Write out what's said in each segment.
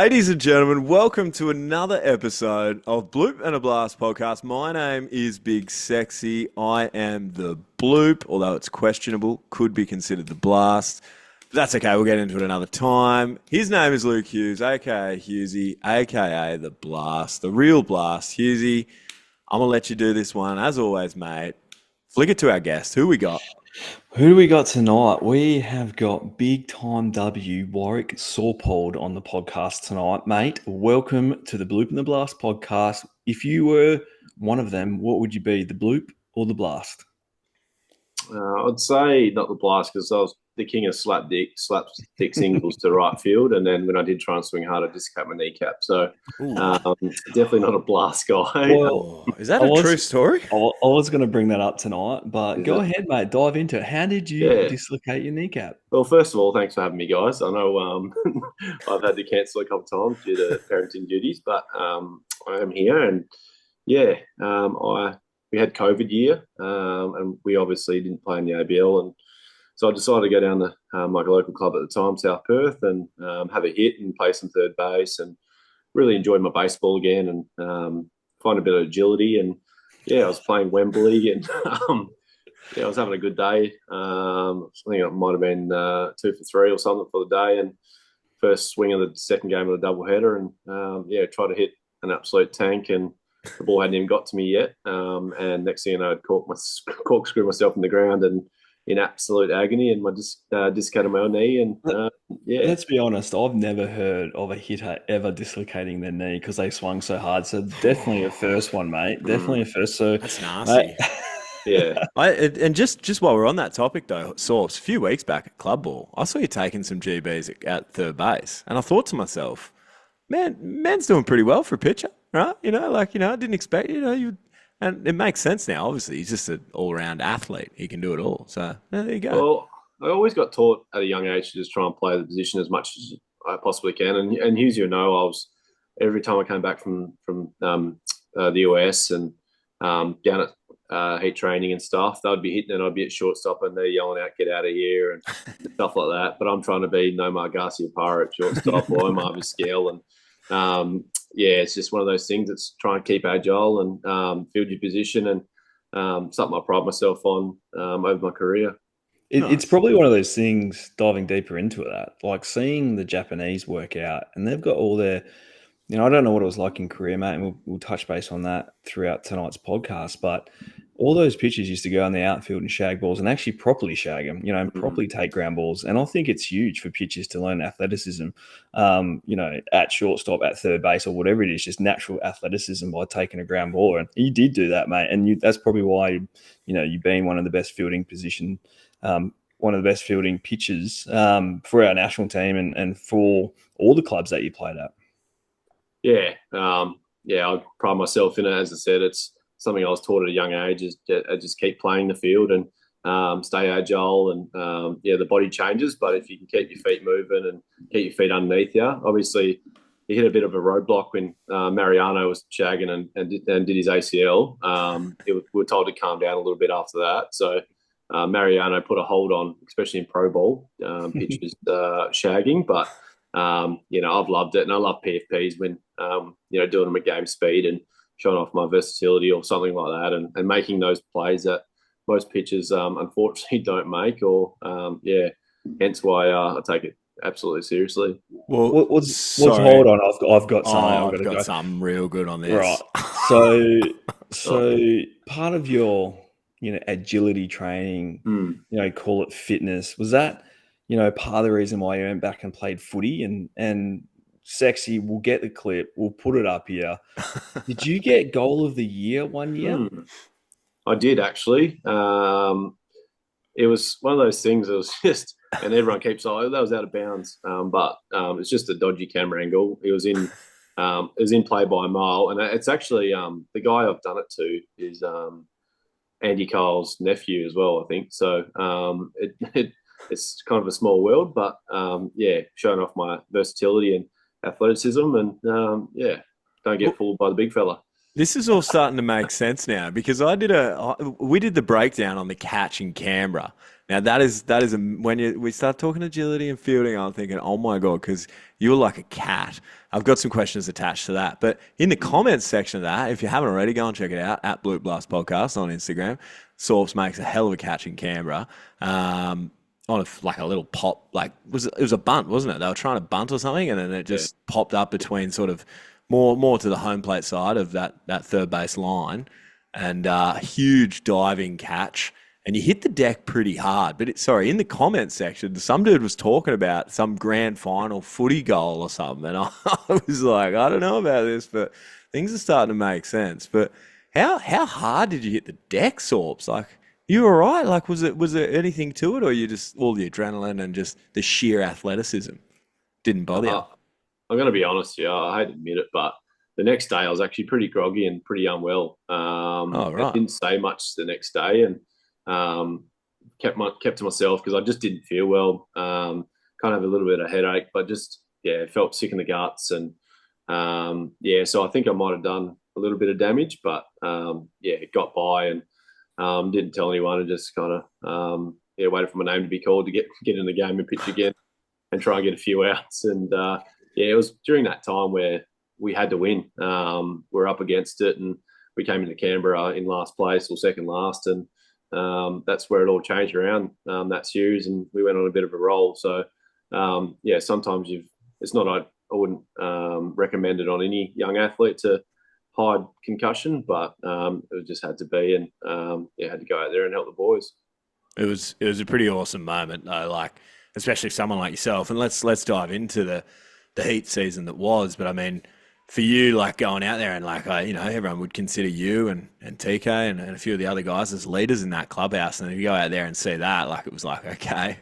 Ladies and gentlemen, welcome to another episode of Bloop and a Blast podcast. My name is Big Sexy. I am the Bloop, although it's questionable, could be considered the Blast. But that's okay, we'll get into it another time. His name is Luke Hughes, aka Hughesy, aka the Blast, the real Blast. Hughesy, I'm going to let you do this one. As always, mate, flick it to our guest. Who we got? Who do we got tonight? We have got big time W Warwick Saupold on the podcast tonight, mate. Welcome to the Bloop and the Blast podcast. If you were one of them, what would you be, the Bloop or the Blast? I'd say not the Blast because I was the king of slapstick singles to right field, and then when I did try and swing hard, I dislocated my kneecap. So definitely not a Blast guy. Well, is that a true story? I was going to bring that up tonight, but go ahead, mate. Dive into it. How did you dislocate your kneecap? Well, first of all, thanks for having me, guys. I know I've had to cancel a couple of times due to parenting duties, but I am here, and we had COVID year, and we obviously didn't play in the ABL, and so I decided to go down to my local club at the time, South Perth, and have a hit and play some third base, and really enjoyed my baseball again, and find a bit of agility. And I was playing Wembley, and I was having a good day. I think it might have been 2 for 3 or something for the day, and first swing of the second game of the doubleheader, and tried to hit an absolute tank, and the ball hadn't even got to me yet. And next thing you know, I'd corkscrew myself in the ground and in absolute agony, and my dislocated my own knee. And let's be honest, I've never heard of a hitter ever dislocating their knee because they swung so hard. So definitely a first one, mate. Definitely a first. So that's nasty. And just while we're on that topic though, Saups, a few weeks back at club ball, I saw you taking some GBs at third base, and I thought to myself, man's doing pretty well for a pitcher, right? I didn't expect, and it makes sense now. Obviously, he's just an all-round athlete. He can do it all. So there you go. Well, I always got taught at a young age to just try and play the position as much as I possibly can. And Hughes, every time I came back from the US and down at heat training and stuff, they would be hitting and I'd be at shortstop and they're yelling out, "Get out of here," and stuff like that. But I'm trying to be Nomar Garcia-Parra at shortstop or Omar Vizquel, and it's just one of those things that's trying to keep agile and field your position, and something I pride myself on over my career. It's probably one of those things, diving deeper into that, like seeing the Japanese work out, and they've got all their, I don't know what it was like in Korea, mate, and we'll touch base on that throughout tonight's podcast, but all those pitchers used to go in the outfield and shag balls and actually properly shag them, and properly take ground balls. And I think it's huge for pitchers to learn athleticism, at shortstop, at third base, or whatever it is, just natural athleticism by taking a ground ball. And you did do that, mate. And that's probably why, you've been one of the best fielding one of the best fielding pitchers for our national team and for all the clubs that you played at. I pride myself in it. As I said, it's something I was taught at a young age, is just keep playing the field and stay agile. And the body changes, but if you can keep your feet moving and keep your feet underneath you, obviously he hit a bit of a roadblock when Mariano was shagging and did his ACL. We were told to calm down a little bit after that. So Mariano put a hold on, especially in pro ball pitchers shagging. But I've loved it, and I love PFPs when doing them at game speed and showing off my versatility or something like that, and making those plays that most pitchers unfortunately don't make, or hence why I take it absolutely seriously. Well, hold on, I've got something. I've got something real good on this. Right. So part of your agility training, call it fitness, was that part of the reason why you went back and played footy? And Sexy, we'll get the clip, we'll put it up here. Did you get goal of the year one year? I did, actually. It was one of those things that was just, and everyone keeps saying, that was out of bounds. But it's just a dodgy camera angle. It was in play by a mile. And it's actually, the guy I've done it to is Andy Cole's nephew as well, I think. So it's kind of a small world, but showing off my versatility and athleticism, and don't get fooled by the big fella. This is all starting to make sense now because we did the breakdown on the catch in Canberra. Now that is when we start talking agility and fielding, I'm thinking, oh my God, because you're like a cat. I've got some questions attached to that, but in the comments section of that, if you haven't already, go and check it out at bloop&ablast podcast on Instagram. Saups makes a hell of a catch in Canberra. On like a little pop, like it was a bunt, wasn't it? They were trying to bunt or something, and then it Yeah. just popped up between sort of more to the home plate side of that third base line, and huge diving catch, and you hit the deck pretty hard. But sorry, in the comments section, some dude was talking about some grand final footy goal or something, and I was like, I don't know about this, but things are starting to make sense. But how hard did you hit the deck, Sorps? Like you were right. Like was there anything to it, or you just all the adrenaline and just the sheer athleticism didn't bother you? Uh, I'm going to be honest here. I hate to admit it, but the next day I was actually pretty groggy and pretty unwell. Oh I right. didn't say much the next day and kept to myself because I just didn't feel well. Kind of have a little bit of headache, but just yeah, felt sick in the guts and yeah. So I think I might have done a little bit of damage, but yeah, it got by and didn't tell anyone and just kind of yeah waited for my name to be called to get in the game and pitch again and try and get a few outs. And yeah, it was during that time where we had to win. We're up against it, and we came into Canberra in last place or second last, and that's where it all changed around. That's Hughes, and we went on a bit of a roll. So yeah, sometimes it's not I wouldn't recommend it on any young athlete to hide concussion, but it just had to be, and yeah, had to go out there and help the boys. It was a pretty awesome moment though, like especially someone like yourself. And let's dive into the heat season that was. But I mean, for you, like going out there and like everyone would consider you and TK and a few of the other guys as leaders in that clubhouse. And if you go out there and see that, like it was like, okay,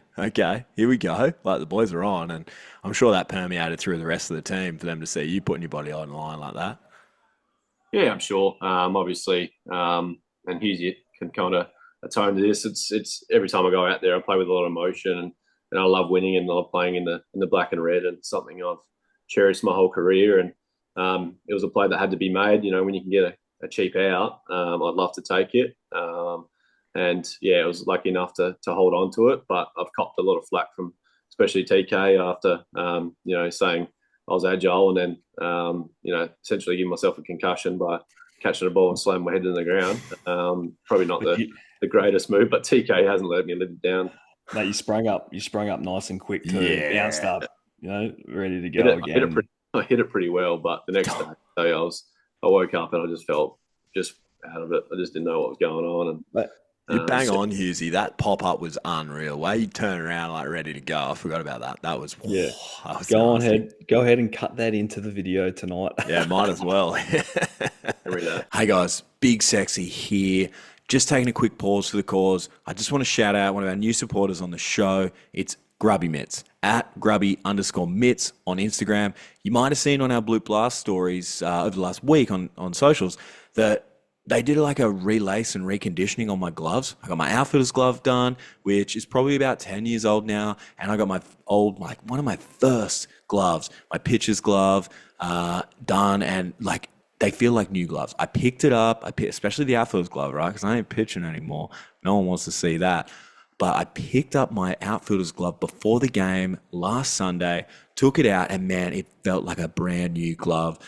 here we go. Like the boys are on, and I'm sure that permeated through the rest of the team for them to see you putting your body on the line like that. Yeah, I'm sure. Obviously, and Hughesy can kind of atone to this. It's every time I go out there, I play with a lot of emotion, and I love winning, and I love playing in the black and red, and something I've cherished my whole career. And it was a play that had to be made. You know, when you can get a cheap out, I'd love to take it. And yeah, I was lucky enough to hold on to it, but I've copped a lot of flack from especially TK after saying I was agile and then essentially giving myself a concussion by catching a ball and slamming my head in the ground. Probably not the greatest move, but TK hasn't let me live it down. Mate, you sprung up nice and quick too. Yeah. Bounced up, ready to go again. I hit it pretty well, but the next day I woke up and I just felt just out of it. I just didn't know what was going on. And But You bang on, Hughesy. That pop up was unreal. Way you turn around like ready to go. I forgot about that. That was yeah. that was Go nasty. ahead and cut that into the video tonight. Yeah, might as well. every day. Hey guys, Big Sexy here. Just taking a quick pause for the cause. I just want to shout out one of our new supporters on the show. It's Grubby Mitts at Grubby_Mitts on Instagram. You might have seen on our Bloop Blast stories over the last week on socials that they did like a relace and reconditioning on my gloves. I got my outfielder's glove done, which is probably about 10 years old now. And I got my one of my first gloves, my pitcher's glove, done. And like, they feel like new gloves. I picked it up, especially the outfielder's glove, right? Because I ain't pitching anymore. No one wants to see that. But I picked up my outfielder's glove before the game last Sunday, took it out, and man, it felt like a brand new glove.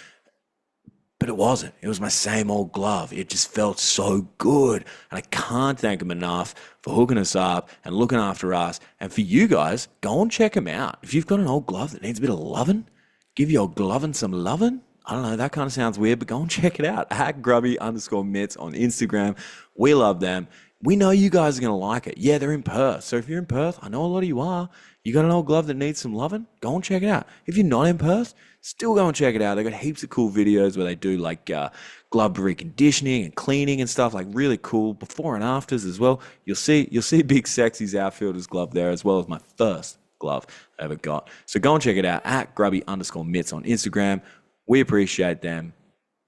But it wasn't. It was my same old glove. It just felt so good. And I can't thank them enough for hooking us up and looking after us. And for you guys, go and check them out. If you've got an old glove that needs a bit of loving, give your gloving some loving. I don't know, that kind of sounds weird, but go and check it out. At Grubby_Mitts on Instagram. We love them. We know you guys are going to like it. Yeah, they're in Perth. So if you're in Perth, I know a lot of you are. You got an old glove that needs some loving? Go and check it out. If you're not in Perth, still go and check it out. They've got heaps of cool videos where they do like glove reconditioning and cleaning and stuff, like really cool before and afters as well. You'll see Big Sexy's outfielder's glove there, as well as my first glove I ever got. So go and check it out at Grubby_Mitts on Instagram. We appreciate them.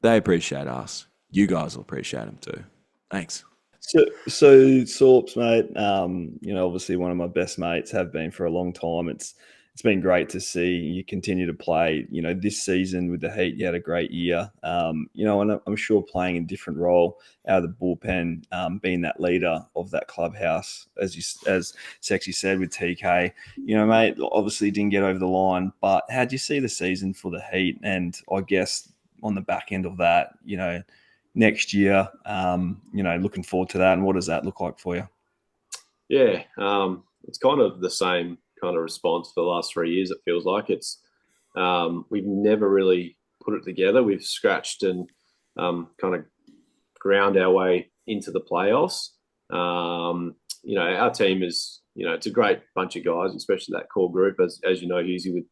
They appreciate us. You guys will appreciate them too. Thanks. So Saups, mate, obviously one of my best mates, have been for a long time. it's been great to see you continue to play. This season with the Heat, you had a great year. And I'm sure playing a different role out of the bullpen, being that leader of that clubhouse, as Sexy said with TK, mate, obviously didn't get over the line. But how do you see the season for the Heat? And I guess on the back end of that, next year, looking forward to that. And what does that look like for you? Yeah, it's kind of the same kind of response for the last 3 years. It feels like we've never really put it together. We've scratched and kind of ground our way into the playoffs. Our team is, it's a great bunch of guys, especially that core group, as Hughesy, with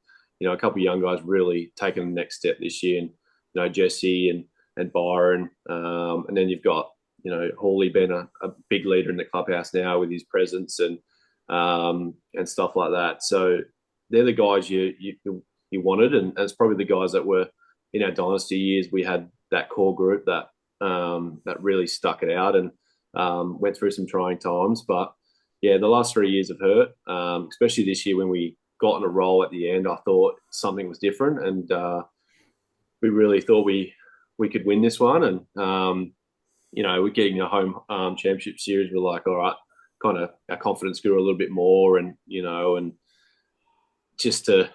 a couple of young guys really taking the next step this year, and Jesse and Byron, and then you've got Hawley been a big leader in the clubhouse now with his presence and stuff like that. So they're the guys you wanted, and it's probably the guys that were in our dynasty years. We had that core group that really stuck it out and went through some trying times. But yeah, the last 3 years have hurt, especially this year when we got in a roll at the end. I thought something was different, and we really thought we could win this one. And we're getting a home championship series. We're like, all right, kind of our confidence grew a little bit more, and and just to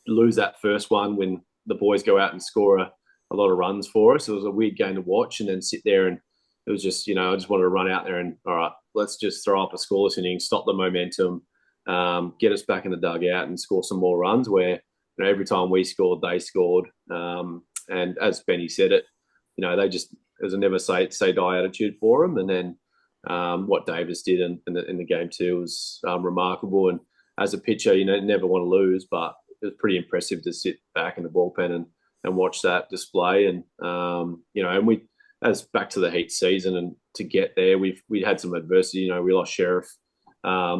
lose that first one when the boys go out and score a lot of runs for us, it was a weird game to watch, and then sit there, and it was just I just wanted to run out there and, all right, let's just throw up a scoreless inning, stop the momentum, get us back in the dugout and score some more runs. Where every time we scored, they scored, and as Benny said it, they just, it was a never say die attitude for them. And then what Davis did in the game too was remarkable. And as a pitcher, never want to lose, but it was pretty impressive to sit back in the bullpen and watch that display. And and we, as back to the Heat season, and to get there, we had some adversity. We lost Sheriff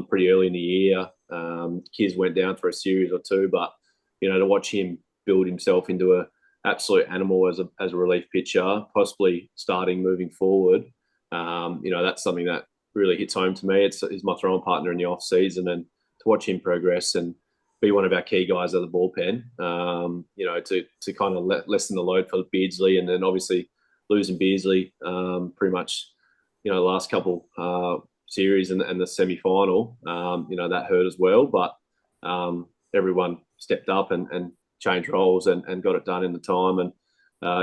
pretty early in the year. Kiz went down for a series or two, but to watch him build himself into a absolute animal as a relief pitcher, possibly starting moving forward. That's something that really hits home to me. He's my throwing partner in the off season, and to watch him progress and be one of our key guys at the bullpen, to kind of lessen the load for Beardsley, and then obviously losing Beardsley pretty much, last couple series and the semi-final, that hurt as well. But everyone stepped up and changed roles and got it done in the time. And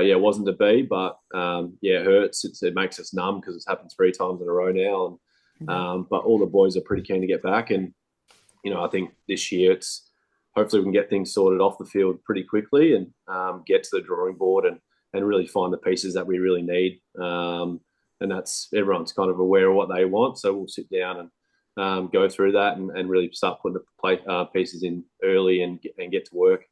it wasn't to be, but it hurts. It makes us numb because it's happened 3 times in a row now. And but all the boys are pretty keen to get back. And I think this year hopefully we can get things sorted off the field pretty quickly and get to the drawing board and really find the pieces that we really need. And that's, everyone's kind of aware of what they want. So we'll sit down and go through that and really start putting the pieces in early and get to work.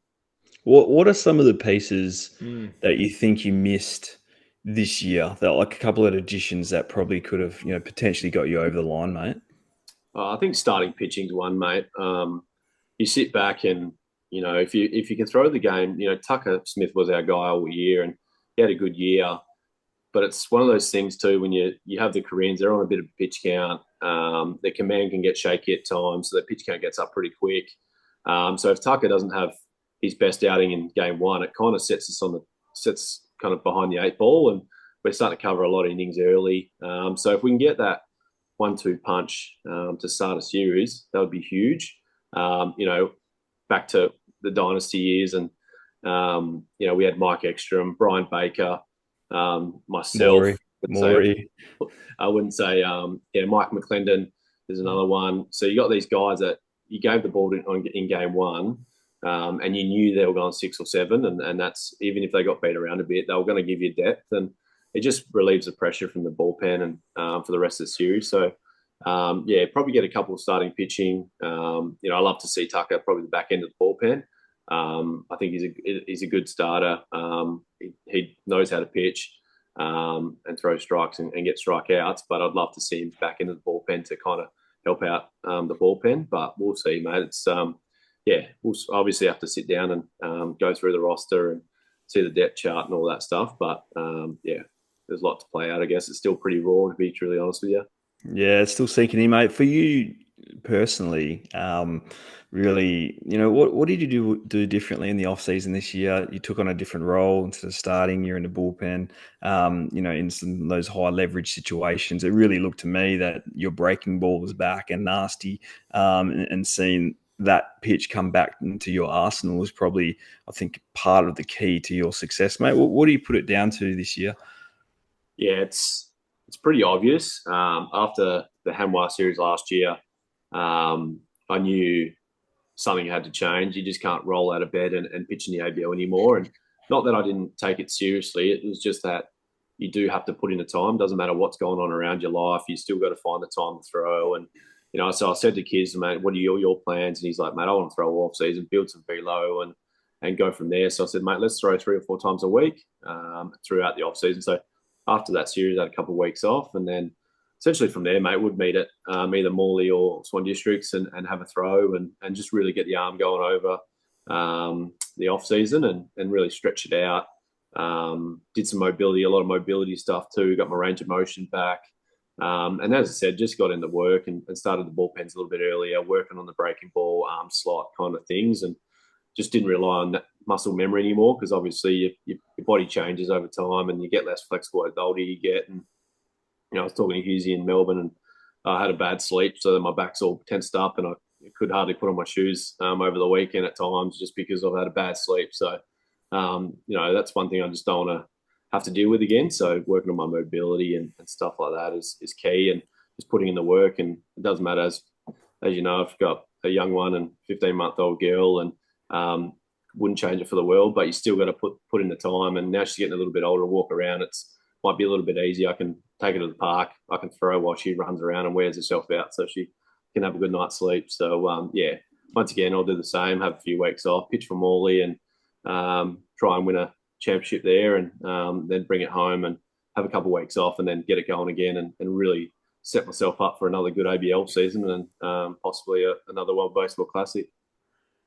What are some of the pieces that you think you missed this year? That, like, a couple of additions that probably could have, potentially got you over the line, mate? I think starting pitching's one, mate. You sit back and, if you can throw the game, Tucker Smith was our guy all year and he had a good year. But it's one of those things too, when you have the Koreans, they're on a bit of a pitch count. Their command can get shaky at times, so their pitch count gets up pretty quick. So if Tucker doesn't have his best outing in game one, it kind of sets kind of behind the 8 ball, and we're starting to cover a lot of innings early. So if we can get that 1-2 punch to start a series, that would be huge. Back to the dynasty years, and we had Mike Ekstrom, Brian Baker, myself. Maury. I wouldn't say Mike McClendon is another one. So you got these guys that you gave the ball in game one, and you knew they were going 6 or 7, and that's, even if they got beat around a bit, they were going to give you depth, and it just relieves the pressure from the bullpen and for the rest of the series. So probably get a couple of starting pitching. I love to see Tucker probably the back end of the bullpen. I think he's a good starter. He knows how to pitch and throw strikes and get strikeouts, but I'd love to see him back into the bullpen to kind of help out the bullpen. But we'll see, mate. It's we'll obviously have to sit down and go through the roster and see the depth chart and all that stuff. But there's a lot to play out. I guess it's still pretty raw, to be truly honest with you. Yeah, it's still sinking in, mate. For you, personally, really, what did you do differently in the off season this year? You took on a different role instead of starting. You're in the bullpen. In some those high leverage situations, it really looked to me that your breaking ball was back and nasty, and seeing that pitch come back into your arsenal was probably, I think, part of the key to your success, mate. What do you put it down to this year? Yeah, it's pretty obvious. After the Hanwha series last year, I knew something had to change. You just can't roll out of bed and pitch in the ABL anymore. And not that I didn't take it seriously. It was just that you do have to put in the time. Doesn't matter what's going on around your life. You still got to find the time to throw. And, so I said to Kiz, mate, what are your plans? And he's like, mate, I want to throw off season, build some velo and go from there. So I said, mate, let's throw 3 or 4 times a week throughout the off season. So after that series, I had a couple of weeks off. And then essentially from there, mate, would meet at either Morley or Swan Districts and have a throw and just really get the arm going over the off season and really stretch it out. Did some mobility, a lot of mobility stuff too. Got my range of motion back. And as I said, just got into work and started the bullpens a little bit earlier, working on the breaking ball, arm slot kind of things, and just didn't rely on that muscle memory anymore because obviously your body changes over time and you get less flexible as the older you get. And I was talking to Hughesy in Melbourne and I had a bad sleep, so that my back's all tensed up and I could hardly put on my shoes over the weekend at times just because I've had a bad sleep. So, that's one thing I just don't want to have to deal with again. So working on my mobility and stuff like that is key, and just putting in the work. And it doesn't matter, as you know, I've got a young one and 15-month-old girl and wouldn't change it for the world, but you still got to put in the time. And now she's getting a little bit older, walk around. Might be a little bit easy. I can take her to the park. I can throw while she runs around and wears herself out so she can have a good night's sleep. So, once again, I'll do the same, have a few weeks off, pitch for Morley and try and win a championship there and then bring it home and have a couple of weeks off and then get it going again and really set myself up for another good ABL season and possibly another World Baseball Classic.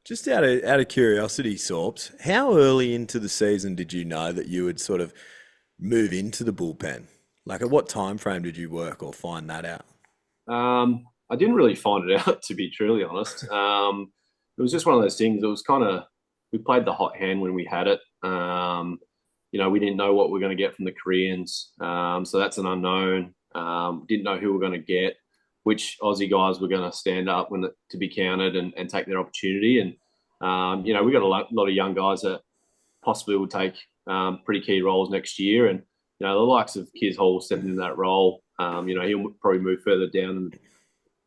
Just out of curiosity, Saups, how early into the season did you know that you would sort of move into the bullpen? Like, at what time frame did you work or find that out? I didn't really find it out, to be truly honest. It was just one of those things. It was kind of, we played the hot hand when we had it. We didn't know what we were going to get from the Koreans. So that's an unknown. Didn't know who we were going to get, which Aussie guys were going to stand up to be counted and take their opportunity. And, we got a lot of young guys that possibly will take pretty key roles next year. And, the likes of Kiz Hall stepping in that role, he'll probably move further down and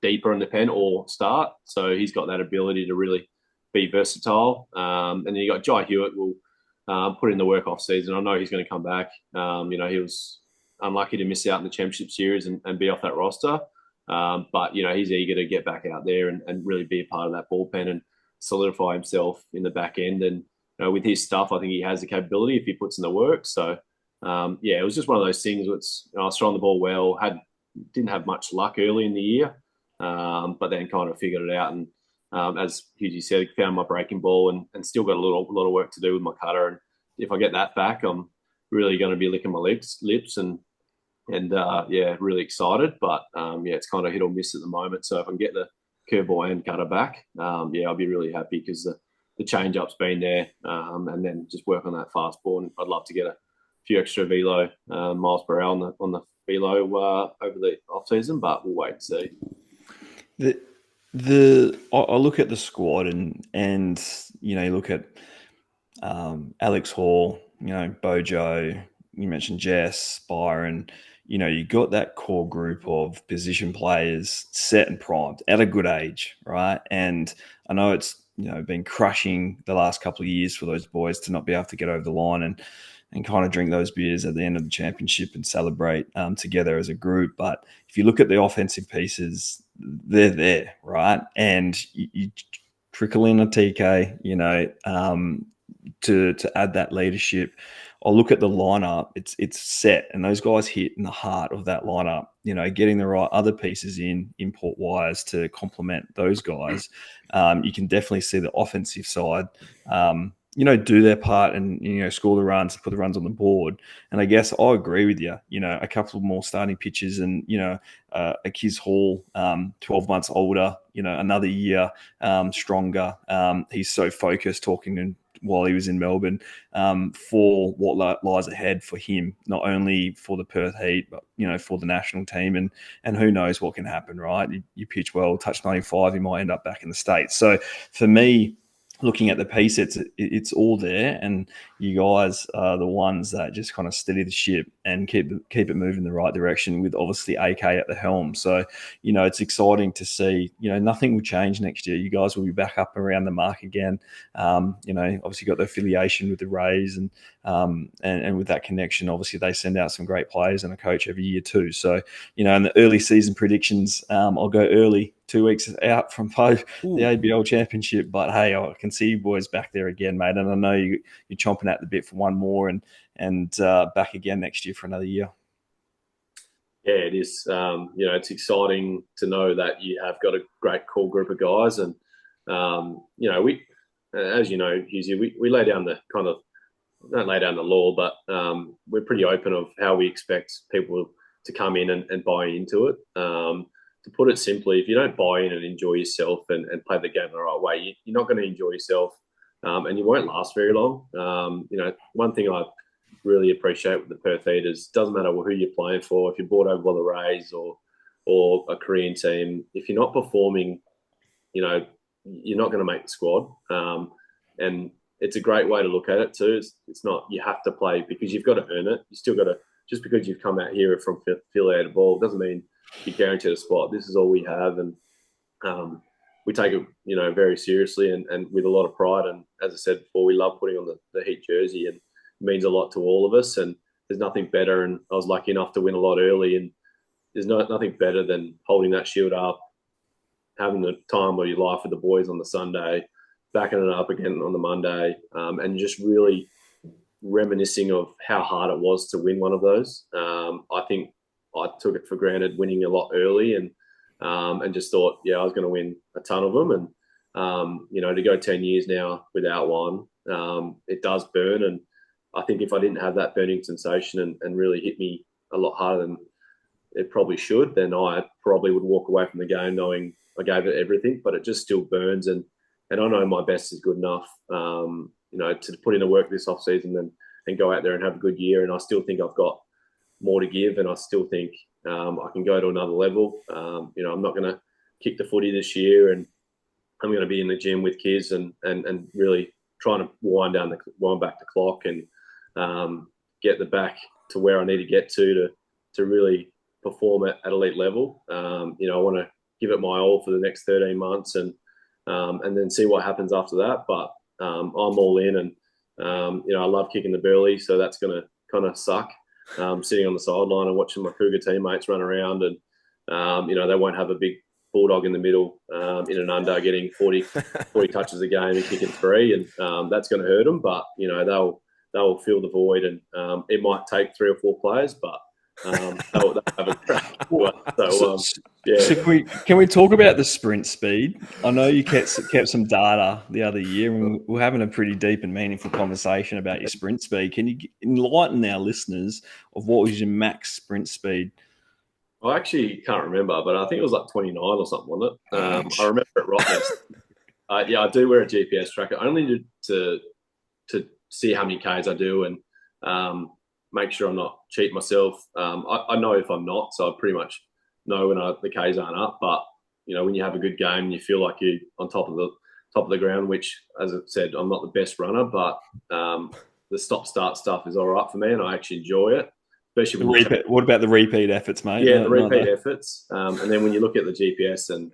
deeper in the pen or start. So he's got that ability to really be versatile. And then you got Jai Hewitt will put in the work off season. I know he's going to come back. He was unlucky to miss out in the championship series and be off that roster. But he's eager to get back out there and really be a part of that bullpen and solidify himself in the back end. And with his stuff, I think he has the capability if he puts in the work. So it was just one of those things. I was throwing the ball well. Didn't have much luck early in the year, but then kind of figured it out. And as Hughesy said, found my breaking ball and still got a lot of work to do with my cutter. And if I get that back, I'm really going to be licking my lips and really excited. But it's kind of hit or miss at the moment. So if I can get the curveball and cutter back, I'll be really happy because the change up's been there, and then just work on that fastball. And I'd love to get a few extra velo miles per hour on the velo over the off season, but we'll wait and see. I look at the squad and you look at Alex Hall, Bojo, you mentioned Jess, Byron. You got that core group of position players set and primed at a good age, right? And I know it's been crushing the last couple of years for those boys to not be able to get over the line and kind of drink those beers at the end of the championship and celebrate together as a group. But if you look at the offensive pieces, they're there, right? And you trickle in a TK, to add that leadership. I'll look at the lineup; it's set, and those guys hit in the heart of that lineup. Getting the right other pieces import wires to complement those guys. You can definitely see the offensive side. do their part and, score the runs, put the runs on the board. And I guess I agree with you, a couple more starting pitches and, a Kiz Hall, 12 months older, another year stronger. He's so focused talking while he was in Melbourne for what lies ahead for him, not only for the Perth Heat, but, for the national team. And who knows what can happen, right? You pitch well, touch 95, you might end up back in the States. So for me, looking at the piece, it's all there, and you guys are the ones that just kind of steady the ship and keep it moving in the right direction with obviously AK at the helm. So, it's exciting to see, nothing will change next year. You guys will be back up around the mark again. Obviously got the affiliation with the Rays and with that connection, obviously they send out some great players and a coach every year too. So, in the early season predictions, I'll go early, 2 weeks out from the ABL Championship. But hey, I can see you boys back there again, mate. And I know you're chomping at the bit for one more and back again next year for another year. Yeah, it is. It's exciting to know that you have got a great core group of guys. And, we, as you know, Hughesy, we lay down the kind of, don't lay down the law, but we're pretty open of how we expect people to come in and buy into it. To put it simply, if you don't buy in and enjoy yourself and play the game the right way, you're not going to enjoy yourself and you won't last very long. One thing I really appreciate with the Perth Heat is it doesn't matter who you're playing for, if you're bought over by the Rays or a Korean team, if you're not performing, you're not going to make the squad. And it's a great way to look at it too. It's not you have to play because you've got to earn it. You still got to, just because you've come out here from affiliated ball doesn't mean you're guaranteed a spot. This is all we have, and we take it, very seriously and with a lot of pride. And as I said before, we love putting on the Heat jersey, and it means a lot to all of us. And there's nothing better. And I was lucky enough to win a lot early, and there's nothing better than holding that shield up, having the time of your life with the boys on the Sunday, backing it up again on the Monday, and just really reminiscing of how hard it was to win one of those. I think I took it for granted winning a lot early and just thought, I was going to win a ton of them. And, to go 10 years now without one, it does burn. And I think if I didn't have that burning sensation and really hit me a lot harder than it probably should, then I probably would walk away from the game knowing I gave it everything, but it just still burns. And I know my best is good enough, to put in the work this off season and go out there and have a good year. And I still think I've got more to give, and I still think I can go to another level. I'm not going to kick the footy this year, and I'm going to be in the gym with kids and really trying to wind back the clock and get the back to where I need to get to really perform at elite level. I want to give it my all for the next 13 months and then see what happens after that. But I'm all in, and I love kicking the burley, so that's going to kind of suck. Sitting on the sideline and watching my Cougar teammates run around, and they won't have a big bulldog in the middle in and under getting 40 touches a game and kicking three, and that's going to hurt them. But they'll fill the void, and it might take 3 or 4 players, but they'll have a crack. So can we talk about the sprint speed? I know you kept some data the other year, and we're having a pretty deep and meaningful conversation about your sprint speed. Can you enlighten our listeners of what was your max sprint speed? I actually can't remember, but I think it was like 29 or something, wasn't it? I remember it right now. I do wear a GPS tracker only to see how many Ks I do and make sure I'm not cheating myself. I know if I'm not, so I pretty much know when the Ks aren't up. But when you have a good game, you feel like you're on top of the ground. Which, as I said, I'm not the best runner, but the stop-start stuff is all right for me, and I actually enjoy it. Especially what about the repeat efforts, mate? Yeah, the repeat efforts. And then when you look at the GPS and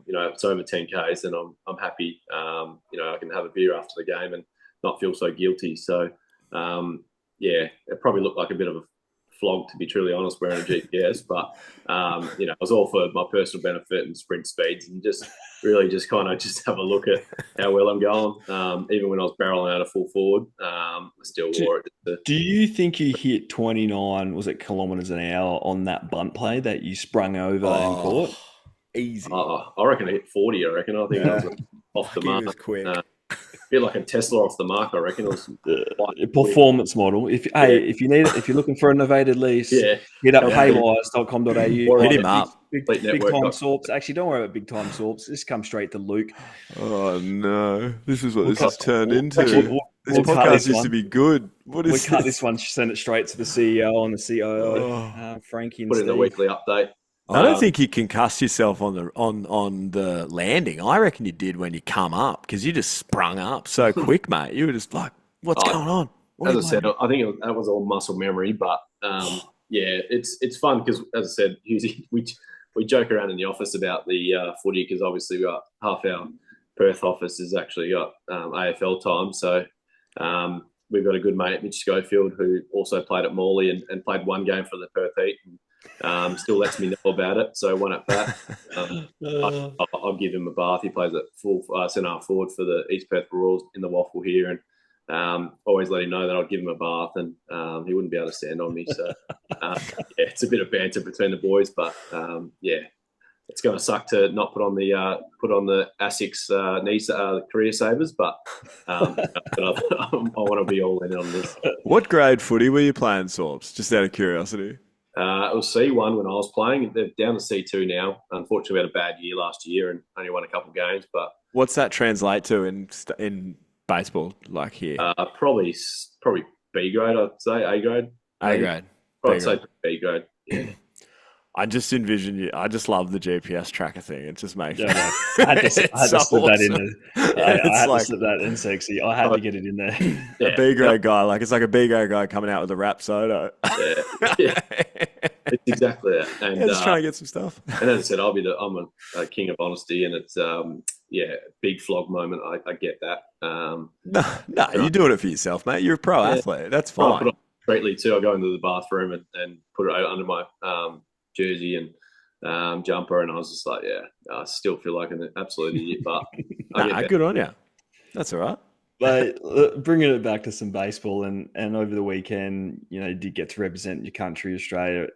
it's over 10 Ks, then I'm happy. I can have a beer after the game and not feel so guilty. So it probably looked like a bit of a flog, to be truly honest, wearing a GPS, but it was all for my personal benefit and sprint speeds, and just really just kind of just have a look at how well I'm going. Even when I was barreling out a full forward, I still wore it. Do you think you hit 29 kilometres an hour on that bunt play that you sprung over and caught? Easy. I reckon I hit 40. I think that was off the mark. Quick. bit like a Tesla off the mark, I reckon. It was A performance model. If you're looking for a novated lease, hit up paywise.com.au. Hit him up. Big time Saups. Actually, don't worry about big time Saups. Just come straight to Luke. Oh no, this is what this has turned into. This podcast used to be good. We cut this one, send it straight to the CEO and the COO, Frankie and put Steve. in the weekly update. I don't think you concussed yourself on the landing. I reckon you did when you come up because you just sprung up so quick, mate. You were just like, "What's going on?" As I said, I think that was all muscle memory, but it's fun because, as I said, Hughesy, we joke around in the office about the footy because obviously we got half our Perth office has actually got AFL time, so we've got a good mate, Mitch Schofield, who also played at Morley and played one game for the Perth Heat. And, still lets me know about it, so one at that. I'll give him a bath. He plays at full centre forward for the East Perth Royals in the Waffle here, and always let him know that I'd give him a bath, and he wouldn't be able to stand on me. So it's a bit of banter between the boys, but it's going to suck to not put on the ASICS knee career savers, but I want to be all in on this. What grade footy were you playing, Saups? Just out of curiosity. It was C1 when I was playing. They're down to C2 now. Unfortunately, we had a bad year last year and only won a couple of games. But what's that translate to in baseball, like here? Probably B grade, I'd say. A grade. A grade. I'd say B grade. Yeah. I just envision you. I just love the GPS tracker thing. It just makes me. I had to slip that in there. I had to slip that in, sexy. I had to get it in there. A B grade guy, like it's like a B grade guy coming out with a rap soda. Yeah. It's exactly that. And just trying to get some stuff. And as I said, I'm a king of honesty, and it's big flog moment. I get that. No, you're doing it for yourself, mate. You're a pro athlete. That's fine. I put it on straightly too. I go into the bathroom and put it under my jersey and jumper, and I was just like, I still feel like an absolute idiot, but good on you. That's all right. But bringing it back to some baseball, and over the weekend, you did get to represent your country, Australia,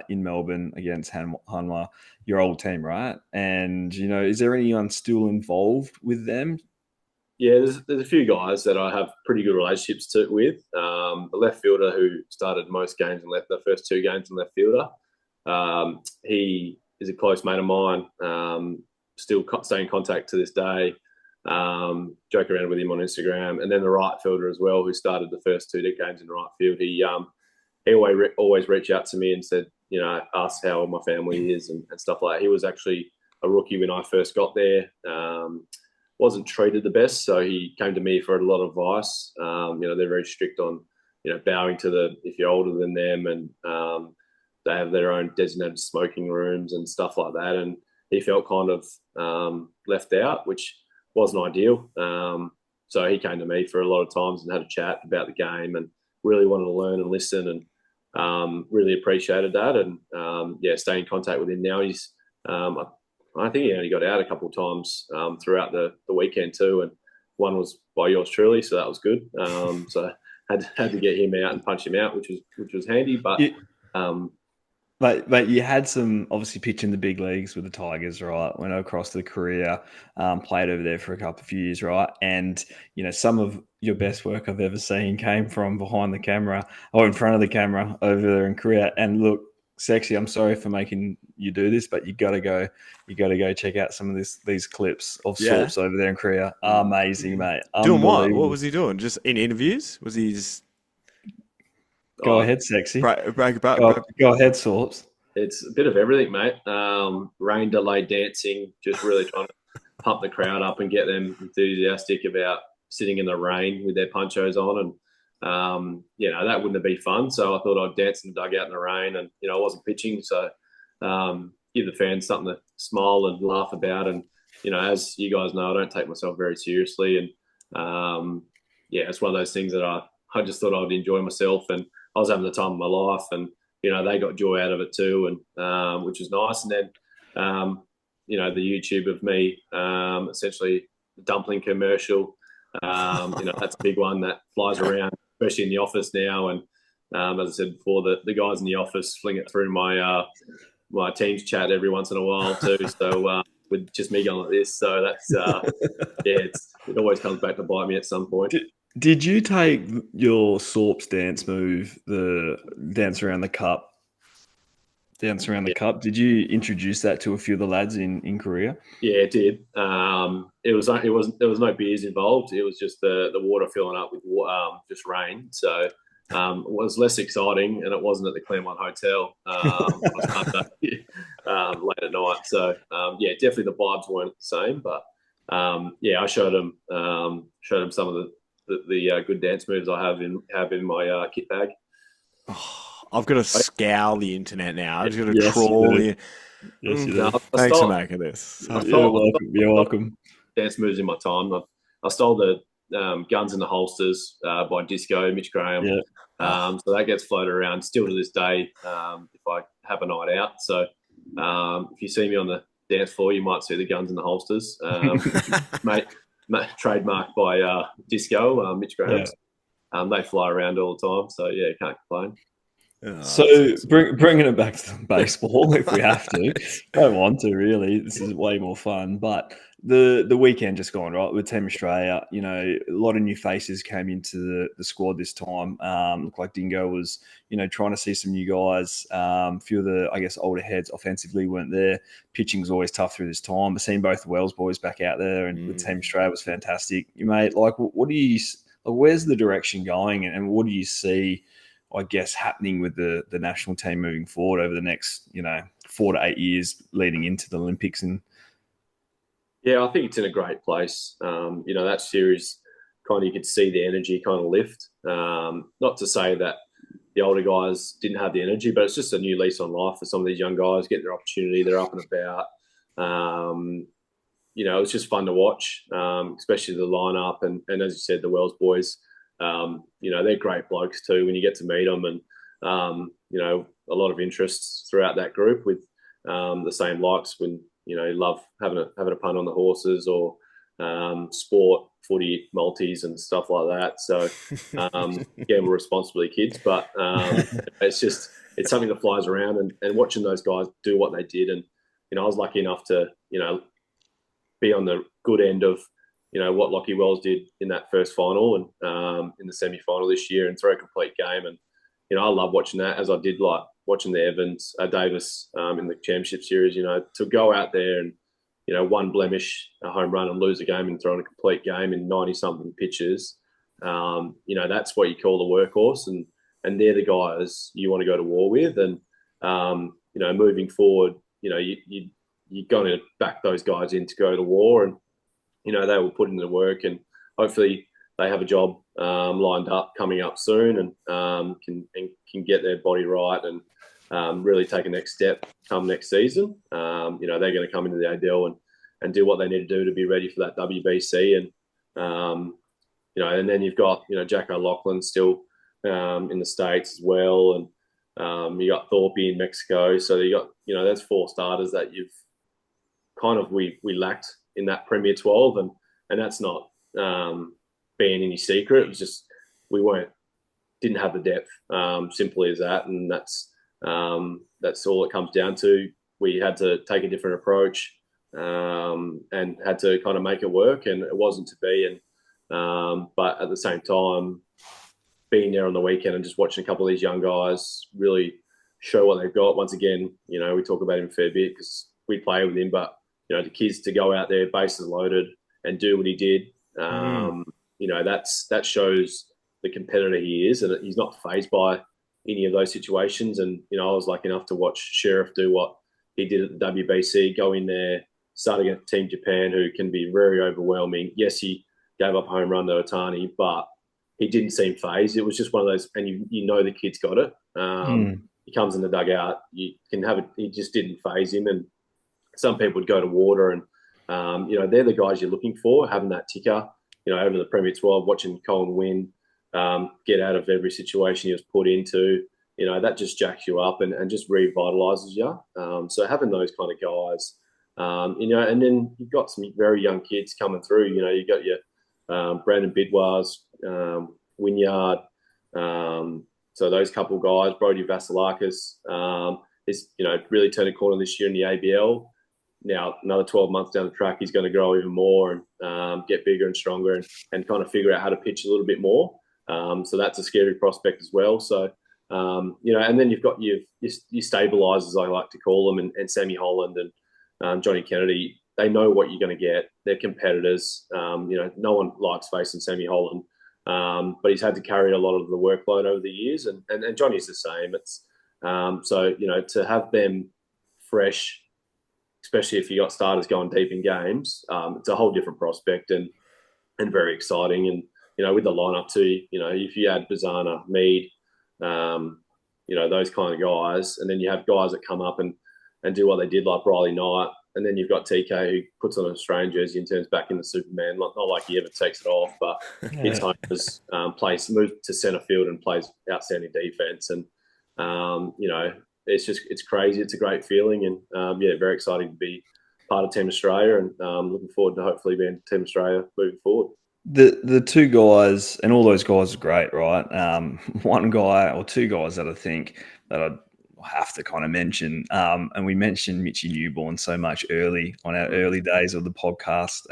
in Melbourne against Hanwha, your old team, right? And is there anyone still involved with them? Yeah, there's a few guys that I have pretty good relationships with. The left fielder who started most games and left the first two games in left fielder. He is a close mate of mine. Still stay in contact to this day. Joke around with him on Instagram, and then the right fielder as well, who started the first two games in the right field. He always reached out to me and said, asked how my family is and stuff like that. He was actually a rookie when I first got there. Wasn't treated the best, so he came to me for a lot of advice. They're very strict on bowing to if you're older than them, and they have their own designated smoking rooms and stuff like that. And he felt kind of left out, which wasn't ideal. So he came to me for a lot of times and had a chat about the game and really wanted to learn and listen, and really appreciated that. And stay in contact with him now. He's I think he only got out a couple of times throughout the weekend too, and one was by yours truly, so that was good. So had to get him out and punch him out, which was handy. But you had some obviously pitch in the big leagues with the Tigers, right? Went across the career, played over there for a few years, right? And some of your best work I've ever seen came from behind the camera or in front of the camera over there in Korea. And look, sexy, I'm sorry for making you do this, but you gotta go check out some of these clips of Saups over there in Korea. Amazing, mate. Doing what? What was he doing? Just in interviews? Was he just Go ahead, sexy. Break it back. Go ahead, Saups. It's a bit of everything, mate. Rain delay dancing, just really trying to pump the crowd up and get them enthusiastic about sitting in the rain with their ponchos on. And, that wouldn't have been fun. So I thought I'd dance in the dugout in the rain, and, I wasn't pitching. So give the fans something to smile and laugh about. And, as you guys know, I don't take myself very seriously. And, it's one of those things that I just thought I'd enjoy myself, and I was having the time of my life, and, they got joy out of it too, and which was nice. And then, the YouTube of me, essentially the dumpling commercial, that's a big one that flies around, especially in the office now. And as I said before, the guys in the office fling it through my Teams chat every once in a while too. So with just me going like this. So that's it always comes back to bite me at some point. Did you take your Saups dance move, the dance around the cup? Did you introduce that to a few of the lads in Korea? Yeah, it did. There was no beers involved. It was just the water filling up with just rain. So it was less exciting, and it wasn't at the Claremont Hotel. Late at night. So definitely the vibes weren't the same. But I showed them some of the good dance moves I have in my kit bag. I've got to scour the internet now. I've got to Yes, crawl in. Yes, you do. Thanks for making this. You're welcome. Dance moves in my time. I stole the Guns in the Holsters by Disco, Mitch Graham. Yeah. So that gets floated around still to this day if I have a night out. So if you see me on the dance floor, you might see the Guns in the Holsters. Trademarked by Disco, Mitch Graham. Yeah. They fly around all the time. So, yeah, can't complain. So bringing it back to baseball, if we have to, don't want to really. This is way more fun. But the weekend just gone right with Team Australia. You know, a lot of new faces came into the squad this time. Looked like Dingo was, trying to see some new guys. A few of the, I guess, older heads offensively weren't there. Pitching was always tough through this time. But seeing both the Wells boys back out there and with Team Australia was fantastic. You mate, like, what do you? Like, where's the direction going, and what do you see? I guess, happening with the national team moving forward over the next, 4 to 8 years leading into the Olympics? And I think it's in a great place. That series kind of, you could see the energy kind of lift. Not to say that the older guys didn't have the energy, but it's just a new lease on life for some of these young guys, get their opportunity, they're up and about. It's just fun to watch, especially the lineup. And as you said, the Wells boys, they're great blokes too when you get to meet them, and a lot of interests throughout that group with the same likes when love having a punt on the horses or sport, footy, multis and stuff like that. So gamble responsibly, kids, but it's something that flies around, and watching those guys do what they did, and I was lucky enough to be on the good end of what Lockie Wells did in that first final and in the semi-final this year, and throw a complete game. And I love watching that, as I did like watching the Evans Davis in the championship series. To go out there and one blemish, a home run, and lose a game and throw in a complete game in 90-something pitches. That's what you call the workhorse, and they're the guys you want to go to war with. And moving forward, you're going to back those guys in to go to war, and they will put in the work, and hopefully they have a job lined up coming up soon, and can get their body right and really take a next step come next season. They're going to come into the ADL and do what they need to do to be ready for that WBC, and then you've got Jack O'Loughlin still in the States as well, and you got Thorpe in Mexico. So you got that's 4 starters that you've kind of we lacked in that Premier 12, and that's not being any secret. It was just we didn't have the depth, simply as that, and that's all it comes down to. We had to take a different approach and had to kind of make it work, and it wasn't to be. And but at the same time, being there on the weekend and just watching a couple of these young guys really show what they've got. Once again, we talk about him a fair bit because we play with him, but the kids to go out there, bases loaded, and do what he did, that shows the competitor he is, and he's not fazed by any of those situations. And I was lucky enough to watch Sheriff do what he did at the WBC, go in there, start against Team Japan, who can be very overwhelming. Yes, he gave up a home run to Otani, but he didn't seem fazed. It was just one of those, and the kid's got it. He comes in the dugout, you can have it. He just didn't faze him, and some people would go to water, and they're the guys you're looking for, having that ticker, over the Premier 12, watching Colin win, get out of every situation he was put into, that just jacks you up and just revitalises you. So having those kind of guys, and then you've got some very young kids coming through. You've got your Brandon Bidwars, Wynyard, so those couple guys, Brody Vasilakis, is really turned a corner this year in the ABL. now another 12 months down the track, he's going to grow even more and get bigger and stronger and kind of figure out how to pitch a little bit more. So that's a scary prospect as well. So, and then you've got your stabilisers, I like to call them, and Sammy Holland and Johnny Kennedy. They know what you're going to get. They're competitors. No one likes facing Sammy Holland, but he's had to carry a lot of the workload over the years, and Johnny's the same. It's to have them fresh, especially if you got starters going deep in games, it's a whole different prospect and very exciting. And with the lineup too, if you add Bazana, Mead, those kind of guys, and then you have guys that come up and do what they did, like Riley Knight, and then you've got TK who puts on an Australian jersey and turns back into Superman. Not like he ever takes it off, but his home moves to centre field and plays outstanding defence. And it's crazy. It's a great feeling, and very exciting to be part of Team Australia, and looking forward to hopefully being Team Australia moving forward. The two guys, and all those guys are great, right? One guy or two guys that I think that I'd have to kind of mention, and we mentioned Mitchy Newborn so much early on our early days of the podcast.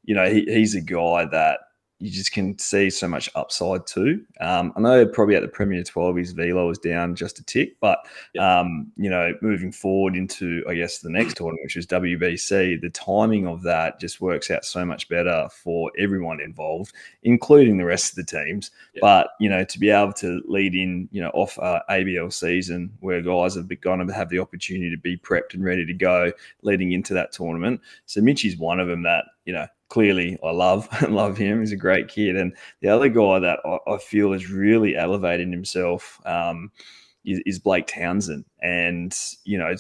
He's a guy that you just can see so much upside too. I know probably at the Premier 12 his velo was down just a tick, but moving forward into, I guess, the next tournament, which was WBC, the timing of that just works out so much better for everyone involved, including the rest of the teams. Yeah. But to be able to lead in off ABL season where guys have going to have the opportunity to be prepped and ready to go leading into that tournament. So Mitchy's one of them that clearly I love him. He's a great kid. And the other guy that I feel has really elevated himself is Blake Townsend. And,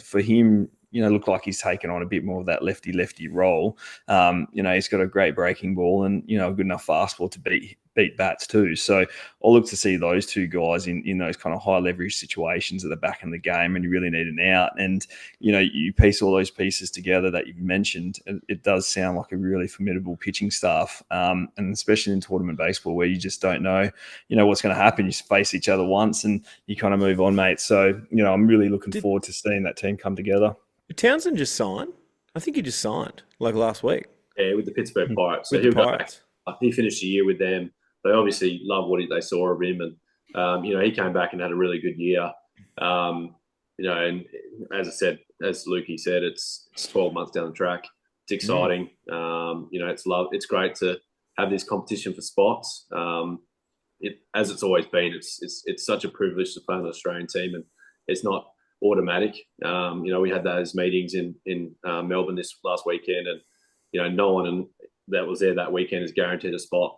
for him, look like he's taken on a bit more of that lefty role. He's got a great breaking ball and, a good enough fastball to beat bats too. So I'll look to see those two guys in those kind of high leverage situations at the back of the game, and you really need an out. And, you piece all those pieces together that you've mentioned, it does sound like a really formidable pitching staff. And especially in tournament baseball where you just don't know, what's going to happen. You face each other once and you kind of move on, mate. So, I'm really looking forward to seeing that team come together. Did Townsend just sign? I think he just signed like last week. Yeah, with the Pittsburgh Pirates. So he'll go back. He finished the year with them. They obviously love what they saw of him, and he came back and had a really good year. And as I said, as Lukey said, it's 12 months down the track. It's exciting. It's great to have this competition for spots. As it's always been, it's such a privilege to play on an Australian team, and it's not automatic. We had those meetings in Melbourne this last weekend, and no one that was there that weekend is guaranteed a spot,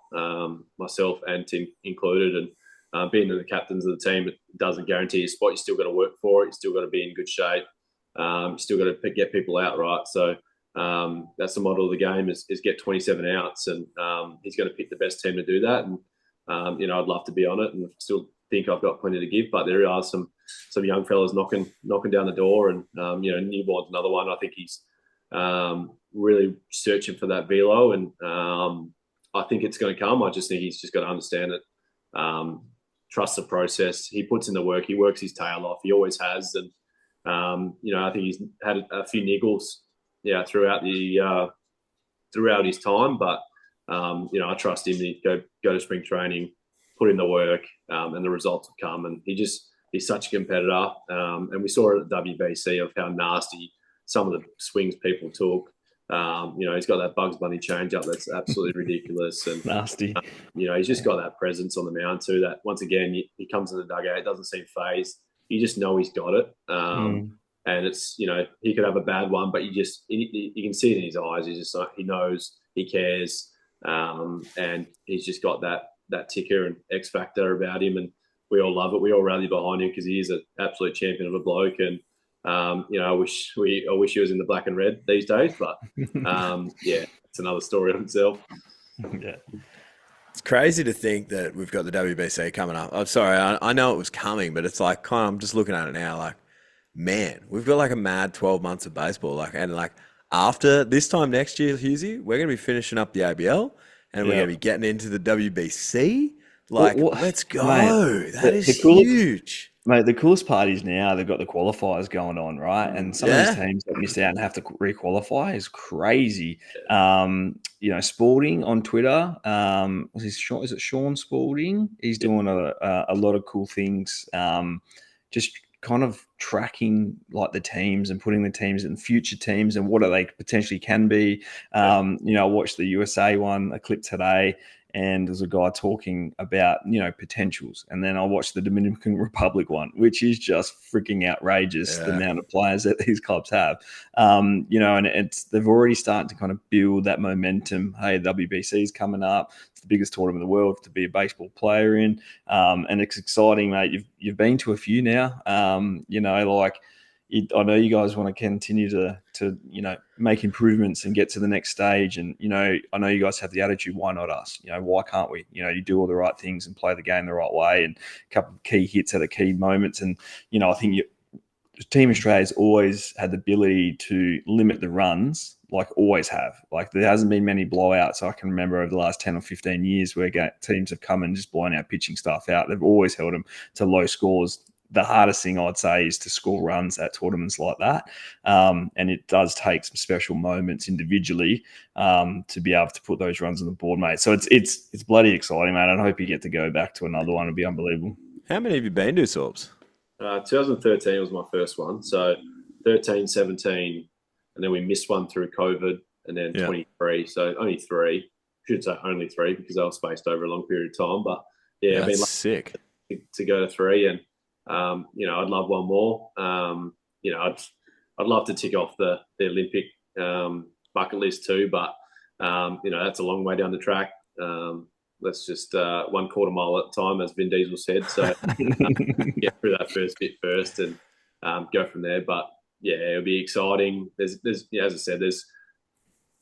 myself and Tim included. And being the captains of the team, it doesn't guarantee a spot. You still got to work for it. You still got to be in good shape. You still got to get people out right. So that's the model of the game is get 27 outs, and he's going to pick the best team to do that. And I'd love to be on it, and still think I've got plenty to give. But there are some young fellas knocking down the door, and Newborn's another one. I think he's really searching for that velo, and I think it's going to come. I just think he's just got to understand it, trust the process. He puts in the work. He works his tail off. He always has, and I think he's had a few niggles, throughout his time. But I trust him to go to spring training, put in the work, and the results will come. And he's such a competitor, and we saw it at the WBC of how nasty some of the swings people took. He's got that Bugs Bunny change-up that's absolutely ridiculous. And nasty. He's just got that presence on the mound too that, once again, he comes in the dugout, it doesn't seem phased. You just know he's got it. And it's, he could have a bad one, but you can see it in his eyes. He's just like, he knows, he cares. And he's just got that ticker and X factor about him. And we all love it. We all rally behind him because he is an absolute champion of a bloke. And, I wish he was in the black and red these days, but it's another story on itself. Yeah. It's crazy to think that we've got the WBC coming up. I'm sorry, I know it was coming, but it's like I'm just looking at it now, like, man, we've got like a mad 12 months of baseball. And after this time next year, Hughesy, we're going to be finishing up the ABL and we're going to be getting into the WBC. Let's go. Mate, that is huge. Mate, the coolest part is now they've got the qualifiers going on, right? And some of these teams that miss out and have to re-qualify is crazy. Spalding on Twitter, is it Sean Spalding? He's doing a lot of cool things, just kind of tracking like the teams and putting the teams in future teams and what they potentially can be. I watched the USA one, a clip today, and there's a guy talking about, potentials. And then I watched the Dominican Republic one, which is just freaking outrageous, the amount of players that these clubs have. And they've already started to kind of build that momentum. Hey, the WBC is coming up. It's the biggest tournament in the world to be a baseball player in. And it's exciting, mate. You've been to a few now. I know you guys want to continue to make improvements and get to the next stage. And, I know you guys have the attitude, why not us? Why can't we? You do all the right things and play the game the right way, and a couple of key hits at the key moments. And, I think Team Australia's always had the ability to limit the runs, like always have. Like there hasn't been many blowouts I can remember over the last 10 or 15 years where teams have come and just blown our pitching staff out. They've always held them to low scores. The hardest thing I'd say is to score runs at tournaments like that. And it does take some special moments individually to be able to put those runs on the board, mate. So it's bloody exciting, mate. I hope you get to go back to another one. It'll be unbelievable. How many have you been to, Saups? 2013 was my first one. So 13, 17, and then we missed one through COVID, and then 23. So only 3. I should say only 3 because they were spaced over a long period of time. But yeah, I've been sick to go to 3, and I'd love one more. I'd love to tick off the Olympic bucket list too, but that's a long way down the track. Let's just 1/4 mile at a time, as Vin Diesel said. So get through that first bit first and go from there. But yeah, it'll be exciting. There's as I said, there's